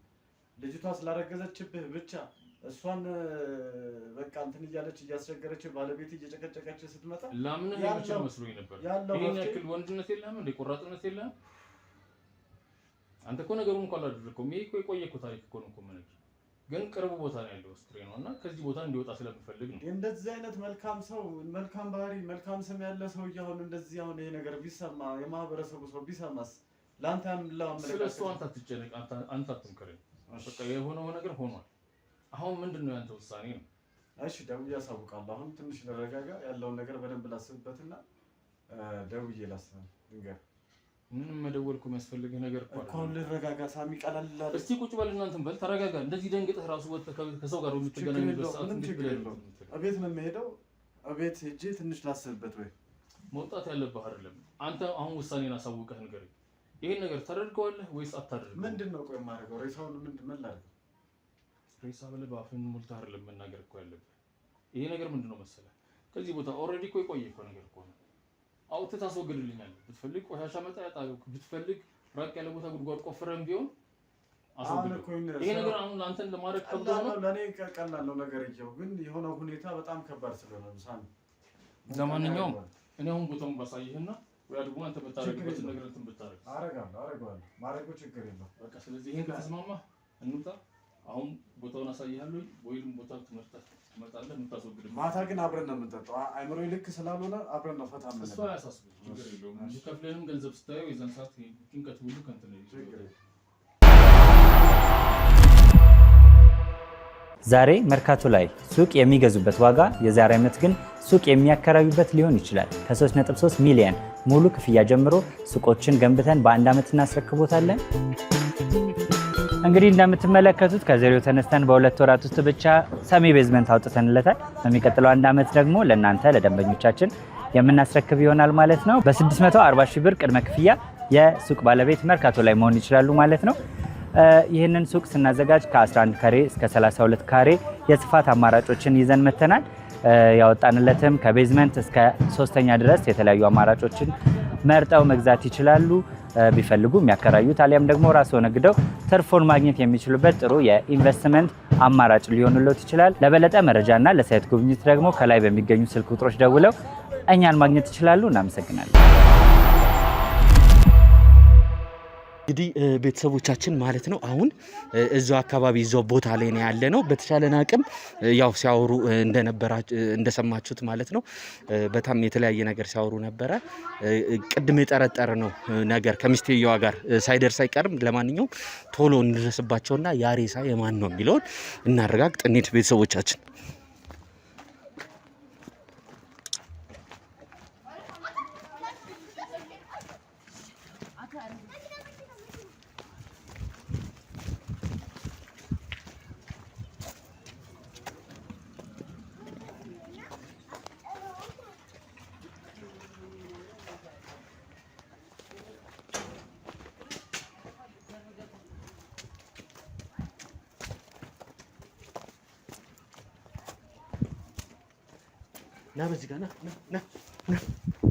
ልጅቷ ስላረገዘችብህ ብቻ እሷን በቃ እንትን እያለች እያስቸገረች ባለቤት እየጨቀጨቀች ስትመጣ ላምን የምችል መስሎኝ ነበር። ይሄን ያክል ወንድነት የለህም እንደ ቆራጥነት የለህም። አንተ እኮ ነገሩን እንኳን አላደረከውም። ይሄ እኮ የቆየ እኮ ታሪክ እኮ ነው እኮ ምን ግን ቅርብ ቦታ ነው ያለው ስትሬ ነው እና ከዚህ ቦታ እንዲወጣ ስለምፈልግ ነው። እንደዚህ አይነት መልካም ሰው፣ መልካም ባህሪ፣ መልካም ስም ያለ ሰው አሁን እንደዚህ አሁን ይሄ ነገር ቢሰማ የማህበረሰቡ ሰው ቢሰማስ ለአንተ ስለሱ አንተ አትጨነቅ፣ አንተ አትምከረኝ። በቃ የሆነው ነገር ሆኗል። አሁን ምንድነው ያንተ ውሳኔ ነው? እሺ ደውዬ አሳውቃለሁ። አሁን ትንሽ ልረጋጋ፣ ያለውን ነገር በደንብ ላስብበትና ደውዬ ላስብ ድንገር ምንም መደወልኩ የሚያስፈልግህ ነገር እኮ ልረጋጋ። ሳሚ ቀላል አይደል? እስቲ ቁጭ በል እናንተም በል ተረጋጋ። እንደዚህ ደንግጠህ ራሱ ወጥተህ ከሰው ጋር የምትገናኝበት ሰዓት እንዴት ብለህ ነው? እቤት ነው የምሄደው። እቤት ሄጄ ትንሽ ላስብበት። ወይ መውጣት ያለብህ አይደለም አንተ አሁን ውሳኔን አሳውቀህ ንገረኝ። ይሄን ነገር ታደርገዋለህ ወይስ አታደርገውም? ምንድነው ቆይ የማደርገው? ሬሳውን ምን ላድርግ? ሬሳ ብለህ በአፍህን ሞልተህ አይደለም መናገር እኮ ያለብህ። ይሄ ነገር ምንድነው መሰለህ ከዚህ ቦታ ኦልሬዲ እኮ የቆየ እኮ ነገር እኮ ነው። አውጥተህ ታስወግድልኛለህ። ብትፈልግ ቆሻሻ መጣያ ጣለው፣ ብትፈልግ ራቅ ያለ ቦታ ጉድጓድ ቆፍረን ቢሆን አስወግድ። ይሄ ነገር አሁን አንተን ለማድረግ ከብዶ ነው። ለኔ ቀላል ነው ነገር ይየው፣ ግን የሆነ ሁኔታ በጣም ከባድ ስለሆነ ሳሚ። ለማንኛውም እኔ አሁን ቦታውን ባሳይህና ወይ ደግሞ አንተ በታረግበት ነገር እንትን ብታረግ አረጋለሁ። ማረጉ ችግር የለውም። በቃ ስለዚህ ይሄን ከተስማማ እንውጣ። አሁን ቦታውን አሳይሃለሁ ወይም ቦታው ትመጣለህ የምታስወግድበት። ማታ ግን አብረን ነው የምንጠጣው። አይምሮዬ ልክ ስላልሆነ አብረን ነው ፈታ ምን እሱ አያሳስብም፣ ችግር የለውም። ከፍለንም ገንዘብ ስታየው የዛን ሰዓት ጭንቀት ሁሉ ከእንትን ነው። ዛሬ መርካቶ ላይ ሱቅ የሚገዙበት ዋጋ የዛሬ ዓመት ግን ሱቅ የሚያከራዩበት ሊሆን ይችላል። ከ3.3 ሚሊዮን ሙሉ ክፍያ ጀምሮ ሱቆችን ገንብተን በአንድ ዓመት እናስረክቦታለን። እንግዲህ እንደምትመለከቱት ከዜሮ ተነስተን በሁለት ወራት ውስጥ ብቻ ሰሚ ቤዝመንት አውጥተንለታል። በሚቀጥለው አንድ ዓመት ደግሞ ለእናንተ ለደንበኞቻችን የምናስረክብ ይሆናል ማለት ነው። በ640 ሺህ ብር ቅድመ ክፍያ የሱቅ ባለቤት መርካቶ ላይ መሆን ይችላሉ ማለት ነው። ይህንን ሱቅ ስናዘጋጅ ከ11 ካሬ እስከ 32 ካሬ የስፋት አማራጮችን ይዘን መተናል። ያወጣንለትም ከቤዝመንት እስከ 3ኛ ድረስ የተለያዩ አማራጮችን መርጠው መግዛት ይችላሉ። ቢፈልጉ የሚያከራዩት አሊያም ደግሞ ራስዎ ነግደው ትርፎን ማግኘት የሚችሉበት ጥሩ የኢንቨስትመንት አማራጭ ሊሆንልዎት ይችላል። ለበለጠ መረጃና ለሳይት ጉብኝት ደግሞ ከላይ በሚገኙ ስልክ ቁጥሮች ደውለው እኛን ማግኘት ይችላሉ። እናመሰግናለን። እንግዲህ ቤተሰቦቻችን ማለት ነው አሁን እዛው አካባቢ እዛው ቦታ ላይ ነው ያለ ነው። በተቻለን አቅም ያው ሲያወሩ እንደሰማችሁት ማለት ነው በጣም የተለያየ ነገር ሲያወሩ ነበረ። ቅድም የጠረጠረ ነው ነገር ከሚስቴየዋ ጋር ሳይደርስ አይቀርም። ለማንኛውም ቶሎ እንድረስባቸውና ያሬሳ የማን ነው የሚለውን እናረጋግጥ። እንሂድ ቤተሰቦቻችን። ና በዚህ ጋር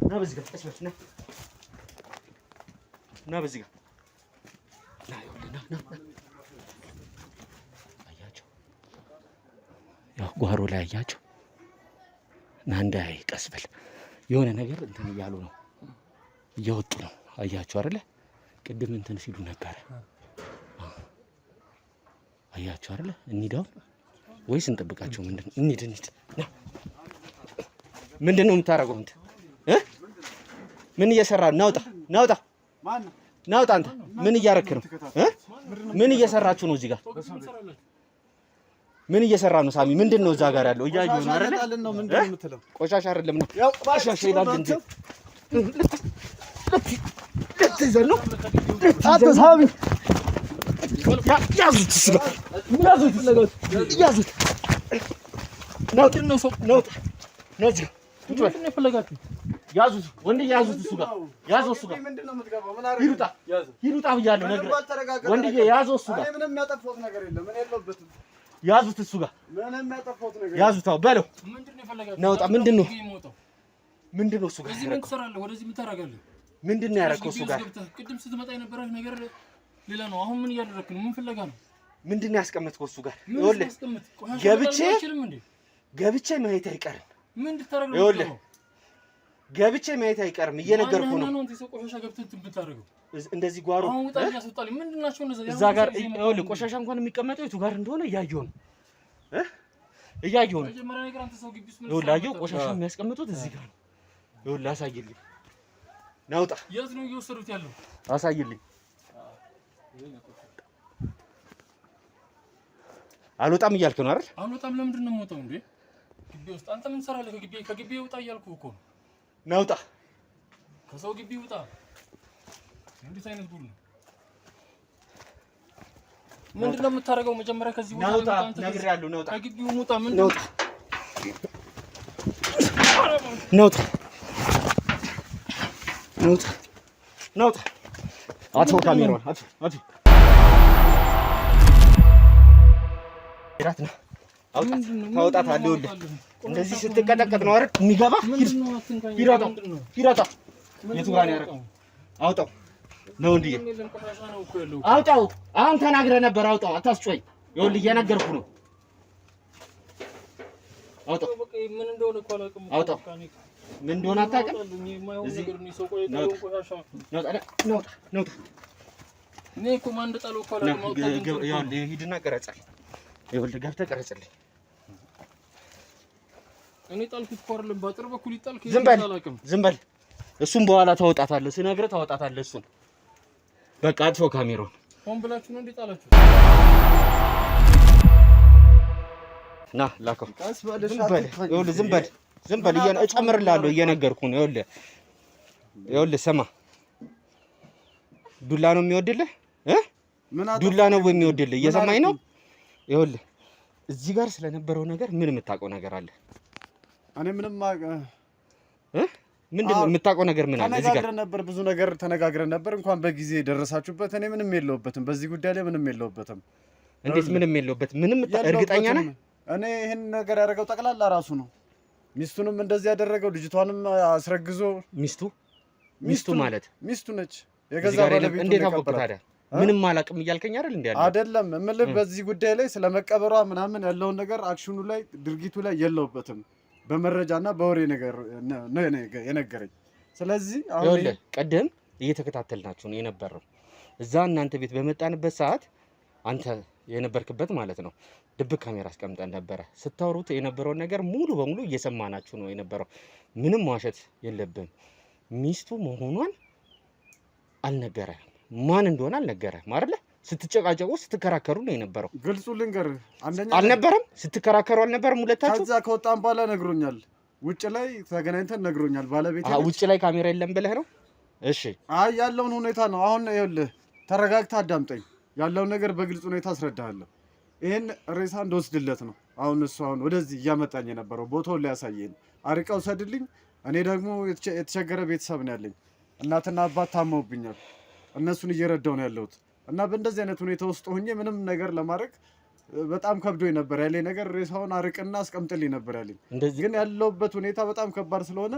ና በዚህ ጋር ቀስ በል ና በዚህ ጋር ና አያቸው ያው ጓሮ ላይ አያቸው ና እንዳይ ቀስ በል የሆነ ነገር እንትን እያሉ ነው እየወጡ ነው አያቸው አይደለ ቅድም እንትን ሲሉ ነበር አያቸው አይደለ እንሂዳው ወይስ እንጠብቃቸው ምንድነው እንሂድ ና ምንድነው የምታረገው አንተ ምን እየሰራ ናውጣ አንተ ምን እያረክ ነው ምን እየሰራችሁ ነው እዚህ ጋር ምን እየሰራ ነው ሳሚ? ምንድነው እዛ ጋር ያለው? እያየሁ ነው አይደል? ምንድነው የምትለው? ቆሻሻ አይደለም ነው ያው ቆሻሻ ይላል እንዴ? ለትዘን ነው አንተ ሳሚ ያዙት እሱ ጋር ያዙት ናውጥ ነው ሰው ናውጥ ናውጥ ምንድነው የፈለጋችሁ? ያዙት ወንድ ያዙት እሱ ጋር ያዙት እሱ ጋር ምንድነው የምትገባው? ምን አረጋችሁ? ይሩጣ ይሩጣ ብያለሁ ነገር ወንድዬ ያዙት እሱ ጋር ምንም ያጠፋሁት ነገር የለም ምን የለበትም ያዙት እሱ ጋር ምንም ያጠፋሁት ነገር ያዙት አው በለው ምንድነው የፈለጋችሁ? ናውጣ ምንድነው ምንድነው እሱ ጋር እዚህ ምን ትሰራለህ? ወደዚህ ምን ታረጋለህ? ምንድነው ያረከው እሱ ጋር? ቅድም ስትመጣ የነበረው ነገር ሌላ ነው። አሁን ምን እያደረክ ነው? ምን ፍለጋ ነው? ምንድነው ያስቀመጥከው እሱ ጋር? ይኸውልህ ገብቼ ማየት አይቀርም። ምን እንድታረግ ነው? ይኸውልህ ገብቼ ማየት አይቀርም። እየነገርኩህ ነው። እንደዚህ ጓሮ አሁን ወጣ ያስወጣልኝ ምንድናቸው እነዛ? እዛ ጋር ይኸውልህ ቆሻሻ እንኳን የሚቀመጠው የቱ ጋር እንደሆነ እያየሁ ነው እያየሁ ነው። መጀመሪያ ነገር አንተ ሰው ግቢ ውስጥ ምን ይኸውልህ ቆሻሻ የሚያስቀምጡት እዚህ ጋር ነው። ይኸውልህ አሳይልኝ። ናውጣ የት ነው እየወሰዱት ያለው? አሳይልኝ። አልወጣም እያልክ ነው አይደል? አልወጣም። ለምንድን ነው የምወጣው እንዴ? ግቢ ውስጥ አንተ ምን ትሰራለህ? ከግቢ ውጣ እያልኩህ እኮ ነው። ናውጣ ከሰው ግቢ ውጣ። እንዴት አይነት ጉድ ነው? ምንድን ነው የምታደርገው? መጀመሪያ ከዚህ ቦታ ናውጣ ነግሬሃለሁ። ናውጣ ከግቢው ውጣ። ምን ናውጣ ናውጣ ናውጣ ናውጣ አቶ ካሜራውን አቶ ይራትና ታውጣታለህ። ይኸውልህ እንደዚህ ስትቀጠቀጥ ነው አይደል የሚገባ? ይራታ የቱ ጋር ነው ያደረገው? አውጣው ነው እንዴ? አውጣው። አሁን ተናግረህ ነበር። አውጣው። አታስጮኝ። ይኸውልህ እየነገርኩህ ነው። አውጣው። ምን እንደሆነ እኮ አላውቅም። አውጣው። ምን እንደሆነ አታውቅም? ናውጣ እኔ እኮ ማን እንደጣለው እኮ አላውቅም። ይኸውልህ ሂድና ቀረጸል። ይኸውልህ ገብተህ ቀረጽልኝ። እኔ ጣልኩት እኮ አይደለም። በአጥር በኩል ይጣልክ አላውቅም። ዝም በል። እሱም በኋላ ታወጣታለህ። ስነግርህ ታወጣታለህ። እሱን በቃ አጥፎ ካሜራውን ሆን ብላችሁ ነው እንዴ ጣላችሁ? ና ላከው። ይኸውልህ ዝም በል እጨምርልሃለሁ። እየነገርኩህ ነው። ይኸውልህ ስማ፣ ዱላ ነው የሚወድልህ ዱላ ነው የሚወድልህ? እየሰማኝ ነው? ይኸውልህ እዚህ ጋር ስለነበረው ነገር ምን የምታውቀው ነገር አለ? እኔ ምንም ምንድን ነው የምታውቀው ነገር? ምን አለ? እዚህ ጋር ነበር ብዙ ነገር ተነጋግረን ነበር። እንኳን በጊዜ ደረሳችሁበት። እኔ ምንም የለውበትም በዚህ ጉዳይ ላይ ምንም የለውበትም። እንዴት ምንም የለውበትም? ምንም እርግጠኛ ነህ? እኔ ይሄን ነገር ያደረገው ጠቅላላ ራሱ ነው። ሚስቱንም እንደዚህ ያደረገው ልጅቷንም አስረግዞ ሚስቱ ማለት ሚስቱ ነች። የገዛ ባለቤቱ እንዴት አወቅህ ታዲያ? ምንም አላውቅም እያልከኝ አይደል? እንዴ አይደለም እምልህ በዚህ ጉዳይ ላይ ስለመቀበሯ ምናምን ያለውን ነገር አክሽኑ ላይ ድርጊቱ ላይ የለውበትም። በመረጃና በወሬ ነገር ነው የነገረኝ። ስለዚህ አሁን ቀደም እየተከታተልናችሁ ነው የነበረው። እዛ እናንተ ቤት በመጣንበት ሰዓት አንተ የነበርክበት ማለት ነው ድብቅ ካሜራ አስቀምጠን ነበረ። ስታወሩት የነበረውን ነገር ሙሉ በሙሉ እየሰማናችሁ ነው የነበረው። ምንም ዋሸት የለብም። ሚስቱ መሆኗን አልነገረህም። ማን እንደሆነ አልነገረህም አይደለ? ስትጨቃጨቁ ስትከራከሩ ነው የነበረው። ግልጹ ልንገር አንደኛ አልነበረም? ስትከራከሩ አልነበረም ሁለታችሁ? ከዛ ከወጣን በኋላ ነግሮኛል። ውጭ ላይ ተገናኝተን ነግሮኛል። ባለቤቴ ውጭ ላይ ካሜራ የለም ብለህ ነው? እሺ አይ ያለውን ሁኔታ ነው። አሁን ይኸውልህ ተረጋግተህ አዳምጠኝ። ያለውን ነገር በግልጽ ሁኔታ አስረዳሃለሁ። ይሄን ሬሳ እንደወስድለት ነው አሁን እሱ ወደዚህ እያመጣኝ የነበረው ቦታውን ሊያሳየኝ። አርቀው ሰድልኝ። እኔ ደግሞ የተቸገረ ቤተሰብ ነው ያለኝ። እናትና አባት ታመውብኛል። እነሱን እየረዳው ነው ያለሁት እና በእንደዚህ አይነት ሁኔታ ውስጥ ሆኜ ምንም ነገር ለማድረግ በጣም ከብዶኝ ነበር። ያለኝ ነገር ሬሳውን አርቅና አስቀምጥልኝ ነበር ያለኝ። ግን ያለውበት ሁኔታ በጣም ከባድ ስለሆነ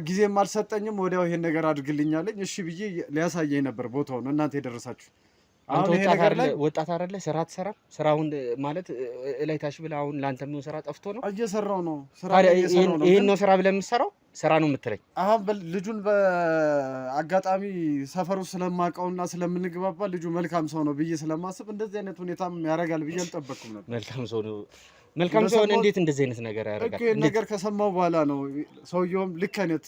ጊዜም አልሰጠኝም። ወዲያው ይሄን ነገር አድርግልኛለኝ። እሺ ብዬ ሊያሳየኝ ነበር ቦታውን እናንተ የደረሳችሁ። አንተ ወጣት አይደለ? ስራ አትሰራም? ስራውን ማለት ላይ ታች ብለህ አሁን ላንተ ምን ስራ ጠፍቶ ነው? እየሰራው ነው ስራ እየሰራው ነው። ይሄን ነው ስራ ብለህ የምትሰራው? ስራ ነው የምትለኝ? አሁን ልጁን በአጋጣሚ ሰፈሩ ስለማውቀውና ስለምንግባባ ልጁ መልካም ሰው ነው ብዬ ስለማስብ እንደዚህ አይነት ሁኔታም ያደርጋል ብዬ አልጠበቅኩም ነበር። መልካም ሰው ነው። መልካም ሰው ነው። እንዴት እንደዚህ አይነት ነገር ያደርጋል? ይሄን ነገር ከሰማው በኋላ ነው ሰውየውም ልክ አይነት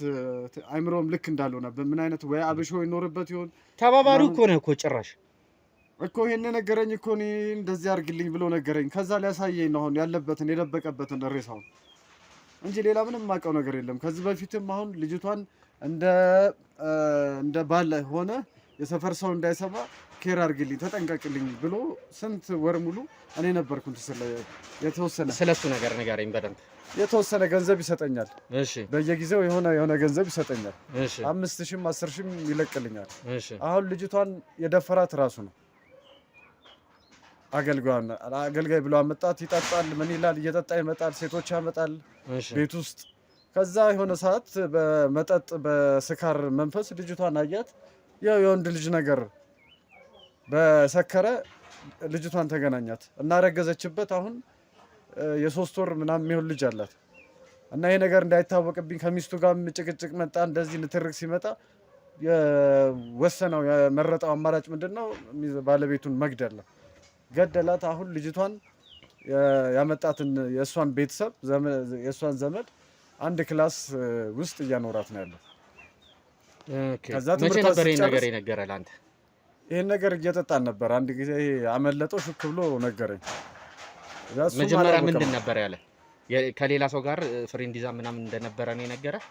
አይምሮም ልክ እንዳልሆነ በምን አይነት ወይ አብሾ ይኖርበት ይሆን? ተባባሪው እኮ ነው እኮ ጭራሽ እኮ ይሄን ነገረኝ እኮ እኔ እንደዚህ አድርግልኝ ብሎ ነገረኝ። ከዛ ሊያሳየኝ ነው አሁን ያለበትን የደበቀበትን ሬሳውን እንጂ ሌላ ምንም የማውቀው ነገር የለም። ከዚህ በፊትም አሁን ልጅቷን እንደ ባል ሆነ የሰፈር ሰው እንዳይሰማ ኬር አድርግልኝ ተጠንቀቅልኝ ብሎ ስንት ወር ሙሉ እኔ ነበርኩ የተወሰነ ስለሱ ነገር ንገረኝ በደንብ። የተወሰነ ገንዘብ ይሰጠኛል። እሺ በየጊዜው የሆነ ገንዘብ ይሰጠኛል። እሺ 5000 10,000 ይለቅልኛል። እሺ ልጅቷን የደፈራት ራሱ ነው። አገልጋይ ብሎ አመጣት። ይጠጣል፣ ምን ይላል፣ እየጠጣ ይመጣል፣ ሴቶች ያመጣል ቤት ውስጥ። ከዛ የሆነ ሰዓት በመጠጥ በስካር መንፈስ ልጅቷን አያት። የወንድ ልጅ ነገር በሰከረ ልጅቷን ተገናኛት እና ረገዘችበት። አሁን የ3 ወር ምናምን የሚሆን ልጅ አላት እና ይሄ ነገር እንዳይታወቅብኝ ከሚስቱ ጋር ጭቅጭቅ መጣ። እንደዚህ ንትርክ ሲመጣ የወሰነው የመረጠው አማራጭ ምንድነው? ባለቤቱን መግደል ነው። ገደላት። አሁን ልጅቷን ያመጣትን የእሷን ቤተሰብ የእሷን ዘመድ አንድ ክላስ ውስጥ እያኖራት ነው ያለው። ከዛ መቼ ነበር ይሄን ነገር የነገረህ አንተ? ይሄን ነገር እየጠጣን ነበር። አንድ ጊዜ አመለጠው ሹክ ብሎ ነገረኝ። መጀመሪያ ምንድን ነበር ያለ? ከሌላ ሰው ጋር ፍሬንድ ይዛ ምናምን እንደነበረ ነው የነገረህ?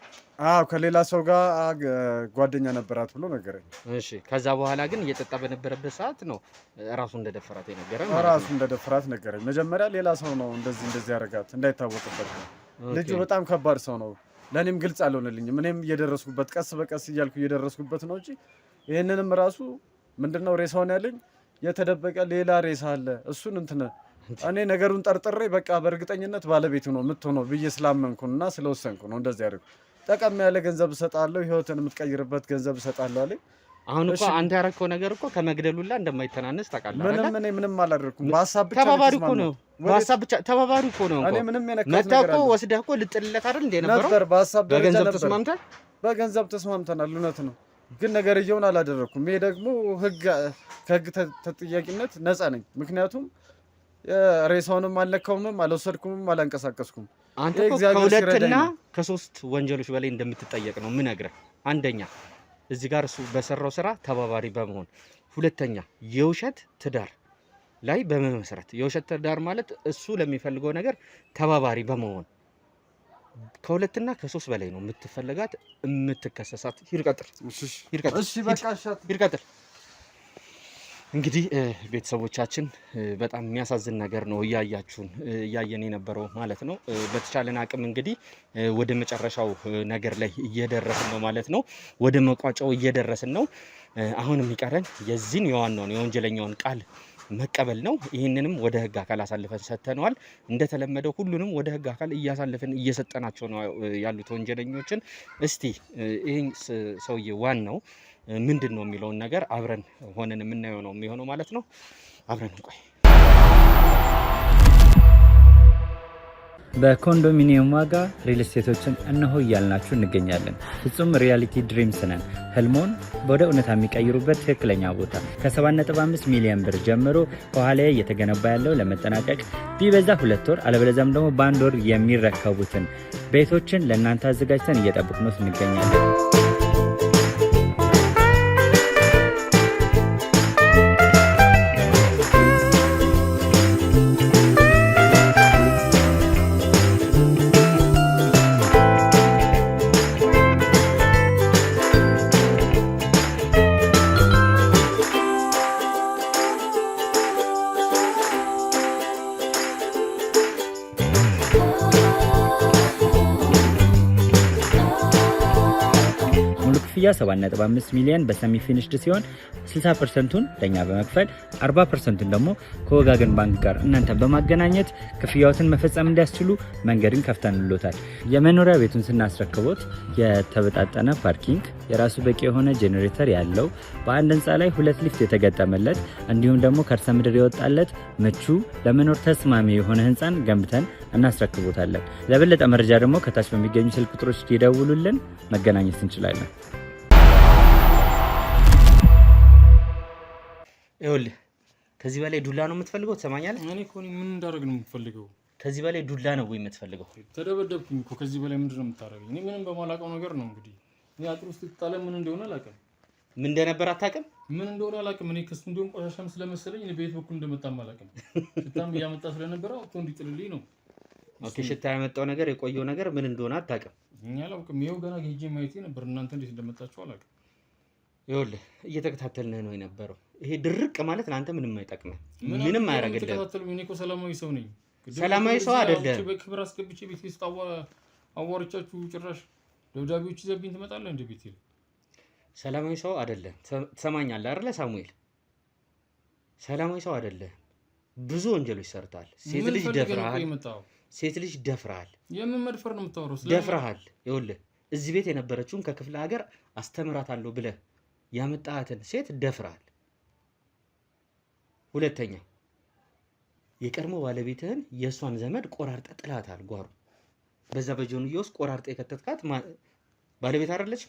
አዎ ከሌላ ሰው ጋር ጓደኛ ነበራት ብሎ ነገረኝ። እሺ ከዛ በኋላ ግን እየጠጣ በነበረበት ሰዓት ነው ራሱ እንደደፈራት የነገረኝ ማለት ነው? ራሱ እንደደፈራት ነገረኝ። መጀመሪያ ሌላ ሰው ነው እንደዚህ ያደርጋት እንዳይታወቅበት ነው። ልጁ በጣም ከባድ ሰው ነው። ለኔም ግልጽ አልሆነልኝም። እኔም እየደረስኩበት ቀስ በቀስ እያልኩ እየደረስኩበት ነው እንጂ ይሄንንም ራሱ ምንድነው ሬሳውን ያለኝ የተደበቀ ሌላ ሬሳ አለ። እሱን እኔ ነገሩን ጠርጥሬ በቃ በእርግጠኝነት ባለቤቱ ነው የምትሆነው ብዬ ስላመንኩና ስለወሰንኩ ነው እንደዚህ ያደርኩ። ጠቀም ያለ ገንዘብ እሰጣለሁ፣ ህይወትን የምትቀይርበት ገንዘብ እሰጣለሁ አለኝ። አሁን እኮ አንተ ያረከው ነገር እኮ ከመግደሉላ እንደማይተናነስ ታውቃለህ አይደል? ምንም አላደረኩም። በሐሳብ ብቻ ተባባሪ እኮ ነው። በሐሳብ ብቻ ተባባሪ እኮ ነው። እኔ ምንም የነካሁት ነገር አለ መጣው ወስደህ እኮ ልጥልለት አይደል እንደ ነበረው ነበር። በገንዘብ ተስማምተናል። እውነት ነው፣ ግን ነገርየውን አላደረኩም። ይሄ ደግሞ ከህግ ተጠያቂነት ነፃ ነኝ። ምክንያቱም ሬሳውንም አልነካውም፣ አልወሰድኩም፣ አላንቀሳቀስኩም። አንተ እኮ ከሁለትና ከሶስት ወንጀሎች በላይ እንደምትጠየቅ ነው የምነግርህ። አንደኛ እዚህ ጋር እሱ በሰራው ስራ ተባባሪ በመሆን፣ ሁለተኛ የውሸት ትዳር ላይ በመመስረት። የውሸት ትዳር ማለት እሱ ለሚፈልገው ነገር ተባባሪ በመሆን ከሁለትና ከሶስት በላይ ነው የምትፈልጋት የምትከሰሳት። ይርቀጥል። እሺ በቃ ይርቀጥል። እንግዲህ ቤተሰቦቻችን በጣም የሚያሳዝን ነገር ነው እያየን የነበረው ማለት ነው። በተቻለን አቅም እንግዲህ ወደ መጨረሻው ነገር ላይ እየደረስን ነው ማለት ነው። ወደ መቋጫው እየደረስን ነው። አሁን የሚቀረን የዚህን የዋናውን የወንጀለኛውን ቃል መቀበል ነው። ይህንንም ወደ ህግ አካል አሳልፈን ሰጥተነዋል። እንደተለመደው ሁሉንም ወደ ህግ አካል እያሳልፈን እየሰጠናቸው ነው ያሉት ወንጀለኞችን። እስቲ ይህን ሰውዬ ዋናው ምንድን ነው የሚለውን ነገር አብረን ሆነን የምናየው ነው የሚሆነው ማለት ነው። አብረን እንቆይ። በኮንዶሚኒየም ዋጋ ሪል ስቴቶችን እነሆ እያልናችሁ እንገኛለን። ፍጹም ሪያሊቲ ድሪምስ ነን። ህልሞን ወደ እውነታ የሚቀይሩበት ትክክለኛ ቦታ። ከ7.5 ሚሊዮን ብር ጀምሮ ከኋላ እየተገነባ ያለው ለመጠናቀቅ ቢበዛ 2 ወር አለበለዚያም ደግሞ በ1 ወር የሚረከቡትን ቤቶችን ለእናንተ አዘጋጅተን እየጠበቅን እንገኛለን። ክፍያ 7.5 ሚሊዮን በሰሚ ፊኒሽድ ሲሆን 60%ቱን ለኛ በመክፈል 40%ቱን ደግሞ ከወጋገን ባንክ ጋር እናንተ በማገናኘት ክፍያዎትን መፈጸም እንዲያስችሉ መንገድን ከፍተንልዎታል። የመኖሪያ ቤቱን ስናስረክቦት የተበጣጠነ ፓርኪንግ፣ የራሱ በቂ የሆነ ጄኔሬተር ያለው በአንድ ህንፃ ላይ 2 ሊፍት የተገጠመለት እንዲሁም ደግሞ ከርሰ ምድር የወጣለት ምቹ ለመኖር ተስማሚ የሆነ ህንፃን ገንብተን እናስረክቦታለን። ለበለጠ መረጃ ደግሞ ከታች በሚገኙ ስልክ ቁጥሮች ይደውሉልን፣ መገናኘት እንችላለን። ይኸውልህ ከዚህ በላይ ዱላ ነው የምትፈልገው? ትሰማኛለህ? እኔ እኮ ምን እንዳደርግ ነው የምትፈልገው? ከዚህ በላይ ዱላ ነው ወይ የምትፈልገው? ተደበደብኩኝ እኮ ከዚህ በላይ ምንድን ነው የምታደርገኝ? እኔ ምንም በማላውቀው ነገር ነው እንግዲህ እኔ አጥሩ ውስጥ ተጣለ ምን እንደሆነ አላውቅም። ምን እንደነበር አታውቅም? ምን እንደሆነ አላውቅም። እኔ ክስ እንዲሁም ቆሻሻም ስለመሰለኝ እኔ በየት በኩል እንደመጣም አላውቅም። ሽታም እያመጣ ስለነበረ አውጥቶ እንዲጥልልኝ ነው። ኦኬ ሽታ ያመጣው ነገር የቆየው ነገር ምን እንደሆነ አታውቅም? እኛ አላውቅም። ይኸው ገና ሄጄ ማየቴ ነበር። እናንተ እንዴት እንደመጣችሁ አላውቅም። ይኸውልህ እየተከታተልንህ ነው የነበረው። ይሄ ድርቅ ማለት ለአንተ ምንም አይጠቅምህ፣ ምንም አያደርግልህም። እኔ እኮ ሰላማዊ ሰው ነኝ። ሰላማዊ ሰው አይደለም። በክብር አስገብቼ ቤት ውስጥ አዋርቻችሁ ጭራሽ ደብዳቤዎች ይዘብኝ ትመጣለህ እንደ ቤት። ሰላማዊ ሰው አይደለም። ትሰማኛለህ አይደለ ሳሙኤል? ሰላማዊ ሰው አይደለም። ብዙ ወንጀሎች ሰርተሃል። ሴት ልጅ ደፍረሃል። የምን መድፈር ነው የምታወራው? ደፍረሃል። ይኸውልህ እዚህ ቤት የነበረችውን ከክፍለ ሀገር አስተምራታለሁ ብለህ ያመጣሃትን ሴት ደፍረሃል። ሁለተኛ የቀድሞ ባለቤትህን የእሷን ዘመድ ቆራርጠ ጥላታል ጓሮ። በዛ በጆንዬ ውስጥ ቆራርጠ የከተትካት ባለቤት አይደለች?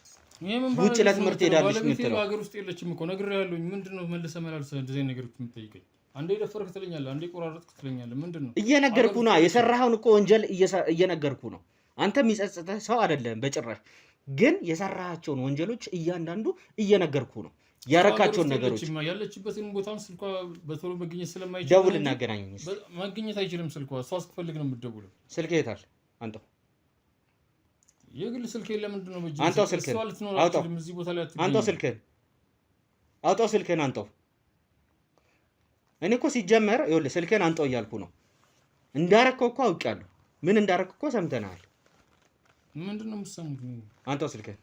ውጭ ለትምህርት ሄዳለች የምትለው ሀገር ውስጥ የለችም እኮ ነግሬሃለሁኝ። ምንድነው መልሰህ መላልሰህ እንደዚህ ነገሮች የምትጠይቀኝ? አንዴ ደፈርክ ትለኛለህ፣ አንዴ ቆራረጥክ ትለኛለህ። ምንድነው? እየነገርኩ ነው። የሰራኸውን እኮ ወንጀል እየነገርኩ ነው። አንተ የሚጸጽተህ ሰው አይደለም በጭራሽ። ግን የሰራሃቸውን ወንጀሎች እያንዳንዱ እየነገርኩ ነው። ያረካቸውን ነገሮች ያለችበትን ቦታውን ስልኳ በቶሎ መገኘት ስለማይችል ደውል እናገናኝ። መገኘት አይችልም ስልኳ። እሷ ስትፈልግ ነው የምትደውለው። ስልክ የታል? አንተው የግል ስልክ የለም። ምንድን ነው በእጅ አንተው ስልክህን አውጣው። እዚህ ቦታ ላይ አንተው ስልክህን አውጣው። ስልክህን አንተው። እኔ እኮ ሲጀመር ይኸውልህ ስልክህን አንተው እያልኩ ነው። እንዳረከው እኮ አውቄያለሁ። ምን እንዳረክ እኮ ሰምተናል። ምንድን ነው የምትሰሙት? አንተው ስልክህን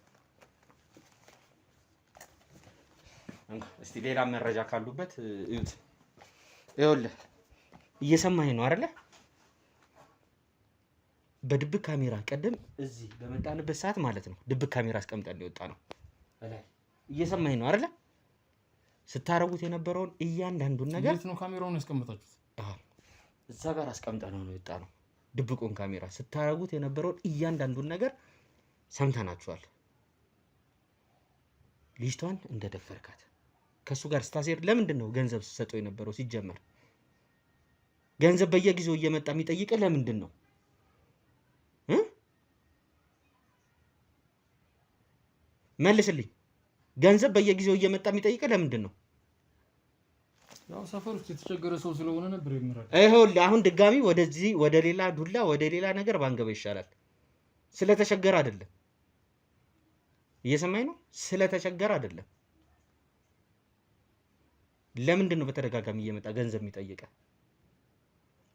እስቲ ሌላ መረጃ ካሉበት እዩት። ይኸውልህ እየሰማኸኝ ነው አይደለ? በድብቅ ካሜራ ቀደም እዚህ በመጣንበት ሰዓት ማለት ነው ድብቅ ካሜራ አስቀምጠን የወጣ ነው። እየሰማኸኝ ነው አይደለ? ስታረጉት የነበረውን እያንዳንዱን ነገር የት ነው ካሜራውን ያስቀምጣችሁት? እዛ ጋር አስቀምጠነው ነው የወጣ ነው። ድብቁን ካሜራ ስታረጉት የነበረውን እያንዳንዱን ነገር ሰምተናችኋል። ልጅቷን እንደደፈርካት ከሱ ጋር ስታሴር ለምንድን ነው ገንዘብ ስትሰጠው የነበረው? ሲጀመር ገንዘብ በየጊዜው እየመጣ የሚጠይቅህ ለምንድን ነው? መልስልኝ። ገንዘብ በየጊዜው እየመጣ የሚጠይቅህ ለምንድን ነው? ያው ሰፈር ውስጥ የተቸገረ ሰው ስለሆነ ነበር ይምራል። ይኸውልህ አሁን ድጋሚ ወደዚህ ወደ ሌላ ዱላ ወደ ሌላ ነገር ባንገባ ይሻላል። ስለተቸገረ አይደለም። እየሰማኝ ነው? ስለተቸገረ አይደለም። ለምንድን ነው በተደጋጋሚ እየመጣ ገንዘብ የሚጠይቀህ?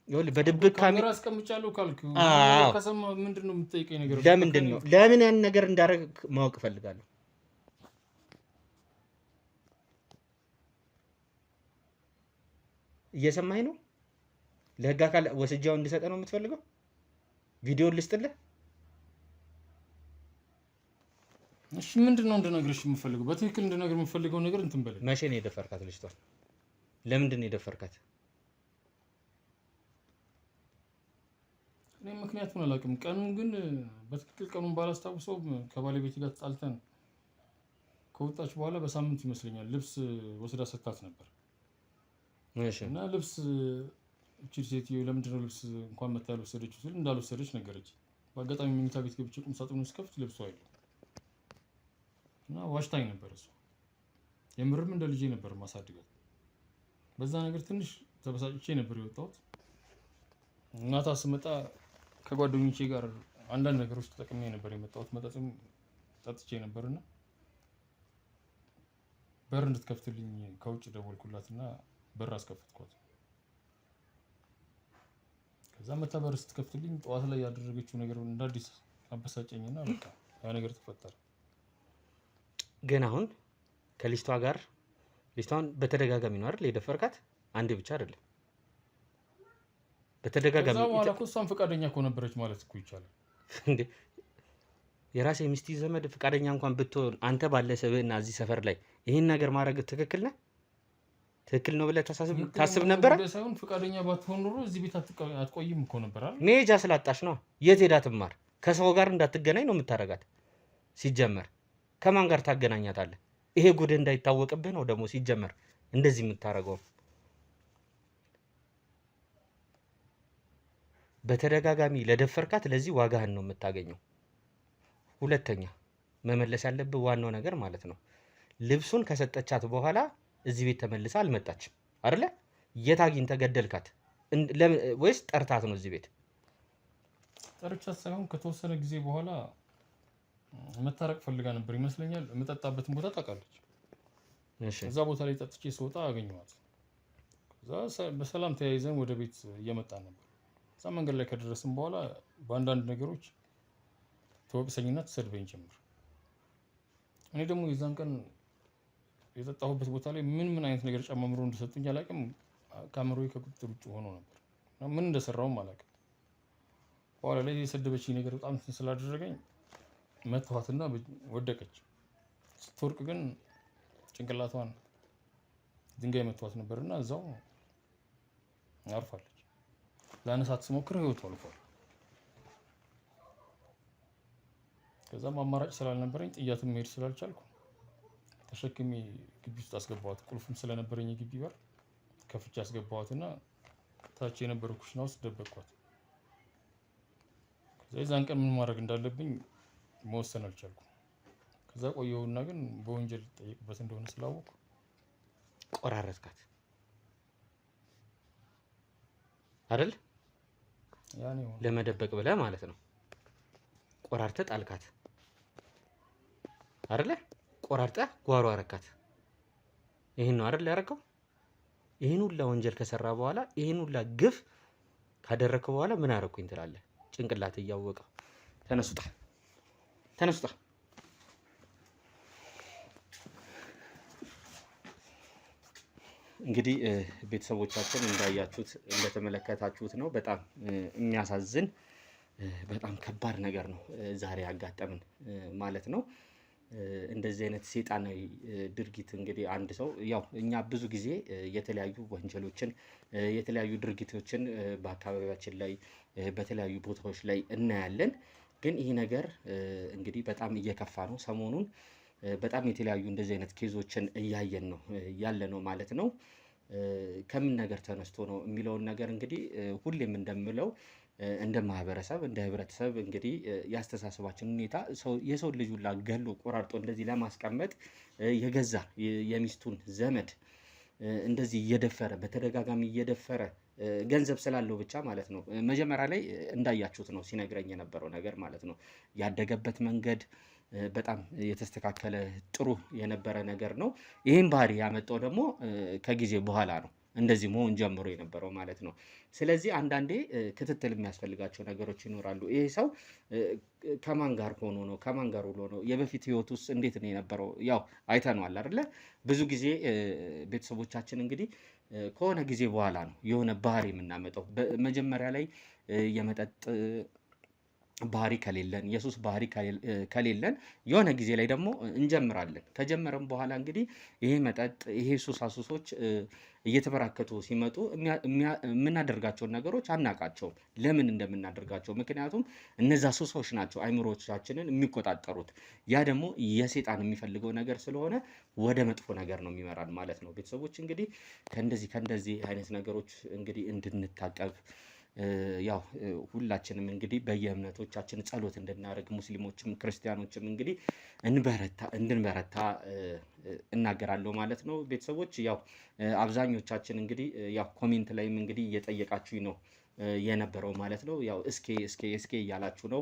ይኸውልህ በድብቅ ካሜራ አስቀምጫለሁ ካልክ ከሰማ ምንድን ነው የምትጠይቀኝ ነገር? ለምንድን ነው? ለምን ያን ነገር እንዳደረግ ማወቅ እፈልጋለሁ። እየሰማኝ ነው? ለህግ አካል ወስጃው እንድሰጠ ነው የምትፈልገው? ቪዲዮን ልስጥልህ? እሺ ምንድን ነው እንድነግርሽ የምፈልገው? በትክክል እንድነግር የምፈልገው ነገር እንትን በለኝ። መቼ ነው የደፈርካት ልጅቷን? ለምንድን ነው የደፈርካት? እኔ ምክንያቱን አላውቅም። ቀኑን ግን በትክክል ቀኑን ባላስታውሰው ከባለቤት ጋር ተጣልተን ከወጣች በኋላ በሳምንት ይመስለኛል ልብስ ወስዳ ሰጥታት ነበር። እሺ። እና ልብስ እቺ ሴትዮ ለምንድን ነው ልብስ እንኳን መታ ያልወሰደችው ስል እንዳልወሰደች ነገረች። በአጋጣሚ መኝታ ቤት ገብቼ ቁም ሳጥኑን ስከፍት ልብሷ የለም እና ዋሽታኝ ነበር እሷ። የምርም እንደ ልጄ ነበር ማሳድጋት። በዛ ነገር ትንሽ ተበሳጭቼ ነበር የወጣሁት። እናታ ስመጣ ከጓደኞቼ ጋር አንዳንድ ነገሮች ተጠቅሜ ነበር የመጣሁት። መጠጥም ጠጥቼ ነበርና በር እንድትከፍትልኝ ከውጭ ደወልኩላትና በር አስከፈትኳት። ከዛ መታ በር ስትከፍትልኝ ጠዋት ላይ ያደረገችው ነገር እንደ አዲስ አበሳጨኝና በቃ ያ ነገር ተፈጠረ። ግን አሁን ከልጅቷ ጋር ልጅቷን በተደጋጋሚ ነው አይደል የደፈርካት? አንዴ ብቻ አይደለም በተደጋጋሚ። ከዛ በኋላ እኮ እሷም ፈቃደኛ እኮ ነበረች ማለት እኮ ይቻላል እንዴ? የራሴ ሚስት ዘመድ ፈቃደኛ እንኳን ብትሆን አንተ ባለ ሰብዕና እዚህ ሰፈር ላይ ይሄን ነገር ማድረግ ትክክል ነህ? ትክክል ነው ብለህ ታስብ ነበር? ሳይሆን ፈቃደኛ ባትሆን ኖሮ እዚህ ቤት አትቆይም እኮ ነበር አይደል? መሄጃ ስላጣሽ ነው። የት ሄዳ ትማር? ከሰው ጋር እንዳትገናኝ ነው የምታረጋት። ሲጀመር ከማን ጋር ታገናኛታለህ? ይሄ ጉድ እንዳይታወቅብህ ነው ደግሞ ሲጀመር እንደዚህ የምታረገው። በተደጋጋሚ ለደፈርካት ለዚህ ዋጋህን ነው የምታገኘው። ሁለተኛ መመለስ ያለብህ ዋናው ነገር ማለት ነው ልብሱን ከሰጠቻት በኋላ እዚህ ቤት ተመልሳ አልመጣችም አይደለ? የት አግኝተህ ገደልካት? ወይስ ጠርታት ነው እዚህ ቤት? ጠርቻት ሳይሆን ከተወሰነ ጊዜ በኋላ መታረቅ ፈልጋ ነበር ይመስለኛል። የምጠጣበትን ቦታ ታውቃለች። እዛ ቦታ ላይ ጠጥቼ ስወጣ አገኘኋት። ከዛ በሰላም ተያይዘን ወደ ቤት እየመጣን ነበር። እዛ መንገድ ላይ ከደረስን በኋላ በአንዳንድ ነገሮች ተወቅሰኝና ትሰድበኝ ጀመር። እኔ ደግሞ የዛን ቀን የጠጣሁበት ቦታ ላይ ምን አይነት ነገር ጨማምሮ እንደሰጡኝ አላውቅም። ካሜራዬ ከቁጥጥር ውጭ ሆኖ ነበር። ምን እንደሰራውም አላውቅም። በኋላ ላይ የሰደበችኝ ነገር በጣም ስላደረገኝ መተዋትና ወደቀች። ስትወርቅ ግን ጭንቅላቷን ድንጋይ መተዋት ነበርና እዛው አርፋለች። ላነሳት ስሞክር ህይወቷ አልፏል። ከዛም አማራጭ ስላልነበረኝ ጥያትም መሄድ ስላልቻልኩ ተሸክሜ ግቢ ውስጥ አስገባኋት። ቁልፍም ስለነበረኝ የግቢ በር ከፍቼ አስገባኋትና ታች የነበረው ኩሽና ውስጥ ደበቅኳት። ከዛ የዛን ቀን ምን ማድረግ እንዳለብኝ መወሰን አልቻልኩም። ከዛ ቆየሁና ግን በወንጀል ጠየቅበት እንደሆነ ስላወቅኩ ቆራረጥካት አይደል? ያኔ ለመደበቅ ብለህ ማለት ነው። ቆራርጠህ ጣልካት አይደለ? ቆራርጠህ ጓሮ አረካት። ይሄን ነው አይደል ያደረገው? ይሄን ሁላ ወንጀል ከሰራ በኋላ ይሄን ሁላ ግፍ ካደረከ በኋላ ምን አረኩኝ ትላለህ? ጭንቅላት እያወቀ ተነሱጣ ተነሱጣ። እንግዲህ ቤተሰቦቻችን እንዳያችሁት እንደተመለከታችሁት ነው። በጣም የሚያሳዝን በጣም ከባድ ነገር ነው ዛሬ ያጋጠምን ማለት ነው። እንደዚህ አይነት ሰይጣናዊ ድርጊት እንግዲህ አንድ ሰው ያው እኛ ብዙ ጊዜ የተለያዩ ወንጀሎችን የተለያዩ ድርጊቶችን በአካባቢያችን ላይ በተለያዩ ቦታዎች ላይ እናያለን። ግን ይህ ነገር እንግዲህ በጣም እየከፋ ነው። ሰሞኑን በጣም የተለያዩ እንደዚህ አይነት ኬዞችን እያየን ነው ያለ ነው ማለት ነው። ከምን ነገር ተነስቶ ነው የሚለውን ነገር እንግዲህ ሁሌም እንደምለው እንደ ማህበረሰብ እንደ ህብረተሰብ እንግዲህ ያስተሳሰባችን ሁኔታ የሰው ልጅ ሁላ ገሎ ቆራርጦ እንደዚህ ለማስቀመጥ የገዛ የሚስቱን ዘመድ እንደዚህ እየደፈረ በተደጋጋሚ እየደፈረ ገንዘብ ስላለው ብቻ ማለት ነው። መጀመሪያ ላይ እንዳያችሁት ነው ሲነግረኝ የነበረው ነገር ማለት ነው። ያደገበት መንገድ በጣም የተስተካከለ ጥሩ የነበረ ነገር ነው። ይህን ባህሪ ያመጣው ደግሞ ከጊዜ በኋላ ነው እንደዚህ መሆን ጀምሮ የነበረው ማለት ነው። ስለዚህ አንዳንዴ ክትትል የሚያስፈልጋቸው ነገሮች ይኖራሉ። ይሄ ሰው ከማን ጋር ሆኖ ነው? ከማን ጋር ውሎ ነው? የበፊት ህይወቱስ እንዴት ነው የነበረው? ያው አይተነዋል አይደለ? ብዙ ጊዜ ቤተሰቦቻችን እንግዲህ ከሆነ ጊዜ በኋላ ነው የሆነ ባህሪ የምናመጣው። መጀመሪያ ላይ የመጠጥ ባህሪ ከሌለን የሱስ ባህሪ ከሌለን የሆነ ጊዜ ላይ ደግሞ እንጀምራለን። ከጀመረም በኋላ እንግዲህ ይሄ መጠጥ ይሄ ሱሳሱሶች እየተበራከቱ ሲመጡ የምናደርጋቸውን ነገሮች አናቃቸውም። ለምን እንደምናደርጋቸው ምክንያቱም እነዛ ሱሶች ናቸው አይምሮቻችንን የሚቆጣጠሩት። ያ ደግሞ የሰይጣን የሚፈልገው ነገር ስለሆነ ወደ መጥፎ ነገር ነው የሚመራን ማለት ነው። ቤተሰቦች እንግዲህ ከእንደዚህ አይነት ነገሮች እንግዲህ እንድንታቀብ ያው ሁላችንም እንግዲህ በየእምነቶቻችን ጸሎት እንድናደርግ ሙስሊሞችም ክርስቲያኖችም እንግዲህ እንድንበረታ እናገራለሁ ማለት ነው። ቤተሰቦች ያው አብዛኞቻችን እንግዲህ ያው ኮሜንት ላይም እንግዲህ እየጠየቃችሁኝ ነው የነበረው ማለት ነው። ያው እስኬ እያላችሁ ነው።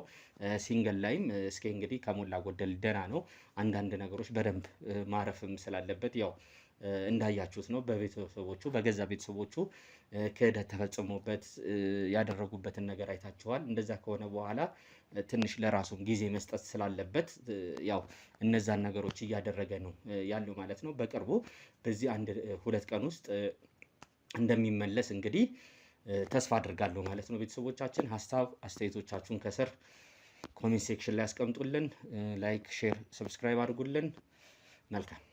ሲንግል ላይም እስኬ እንግዲህ ከሞላ ጎደል ደህና ነው። አንዳንድ ነገሮች በደንብ ማረፍም ስላለበት ያው እንዳያችሁት ነው። በቤተሰቦቹ በገዛ ቤተሰቦቹ ክህደት ተፈጽሞበት ያደረጉበትን ነገር አይታችኋል። እንደዛ ከሆነ በኋላ ትንሽ ለራሱም ጊዜ መስጠት ስላለበት ያው እነዛን ነገሮች እያደረገ ነው ያለው ማለት ነው። በቅርቡ በዚህ 1-2 ቀን ውስጥ እንደሚመለስ እንግዲህ ተስፋ አድርጋለሁ ማለት ነው። ቤተሰቦቻችን ሀሳብ አስተያየቶቻችሁን ከስር ኮሜንት ሴክሽን ላይ ያስቀምጡልን። ላይክ፣ ሼር፣ ሰብስክራይብ አድርጉልን። መልካም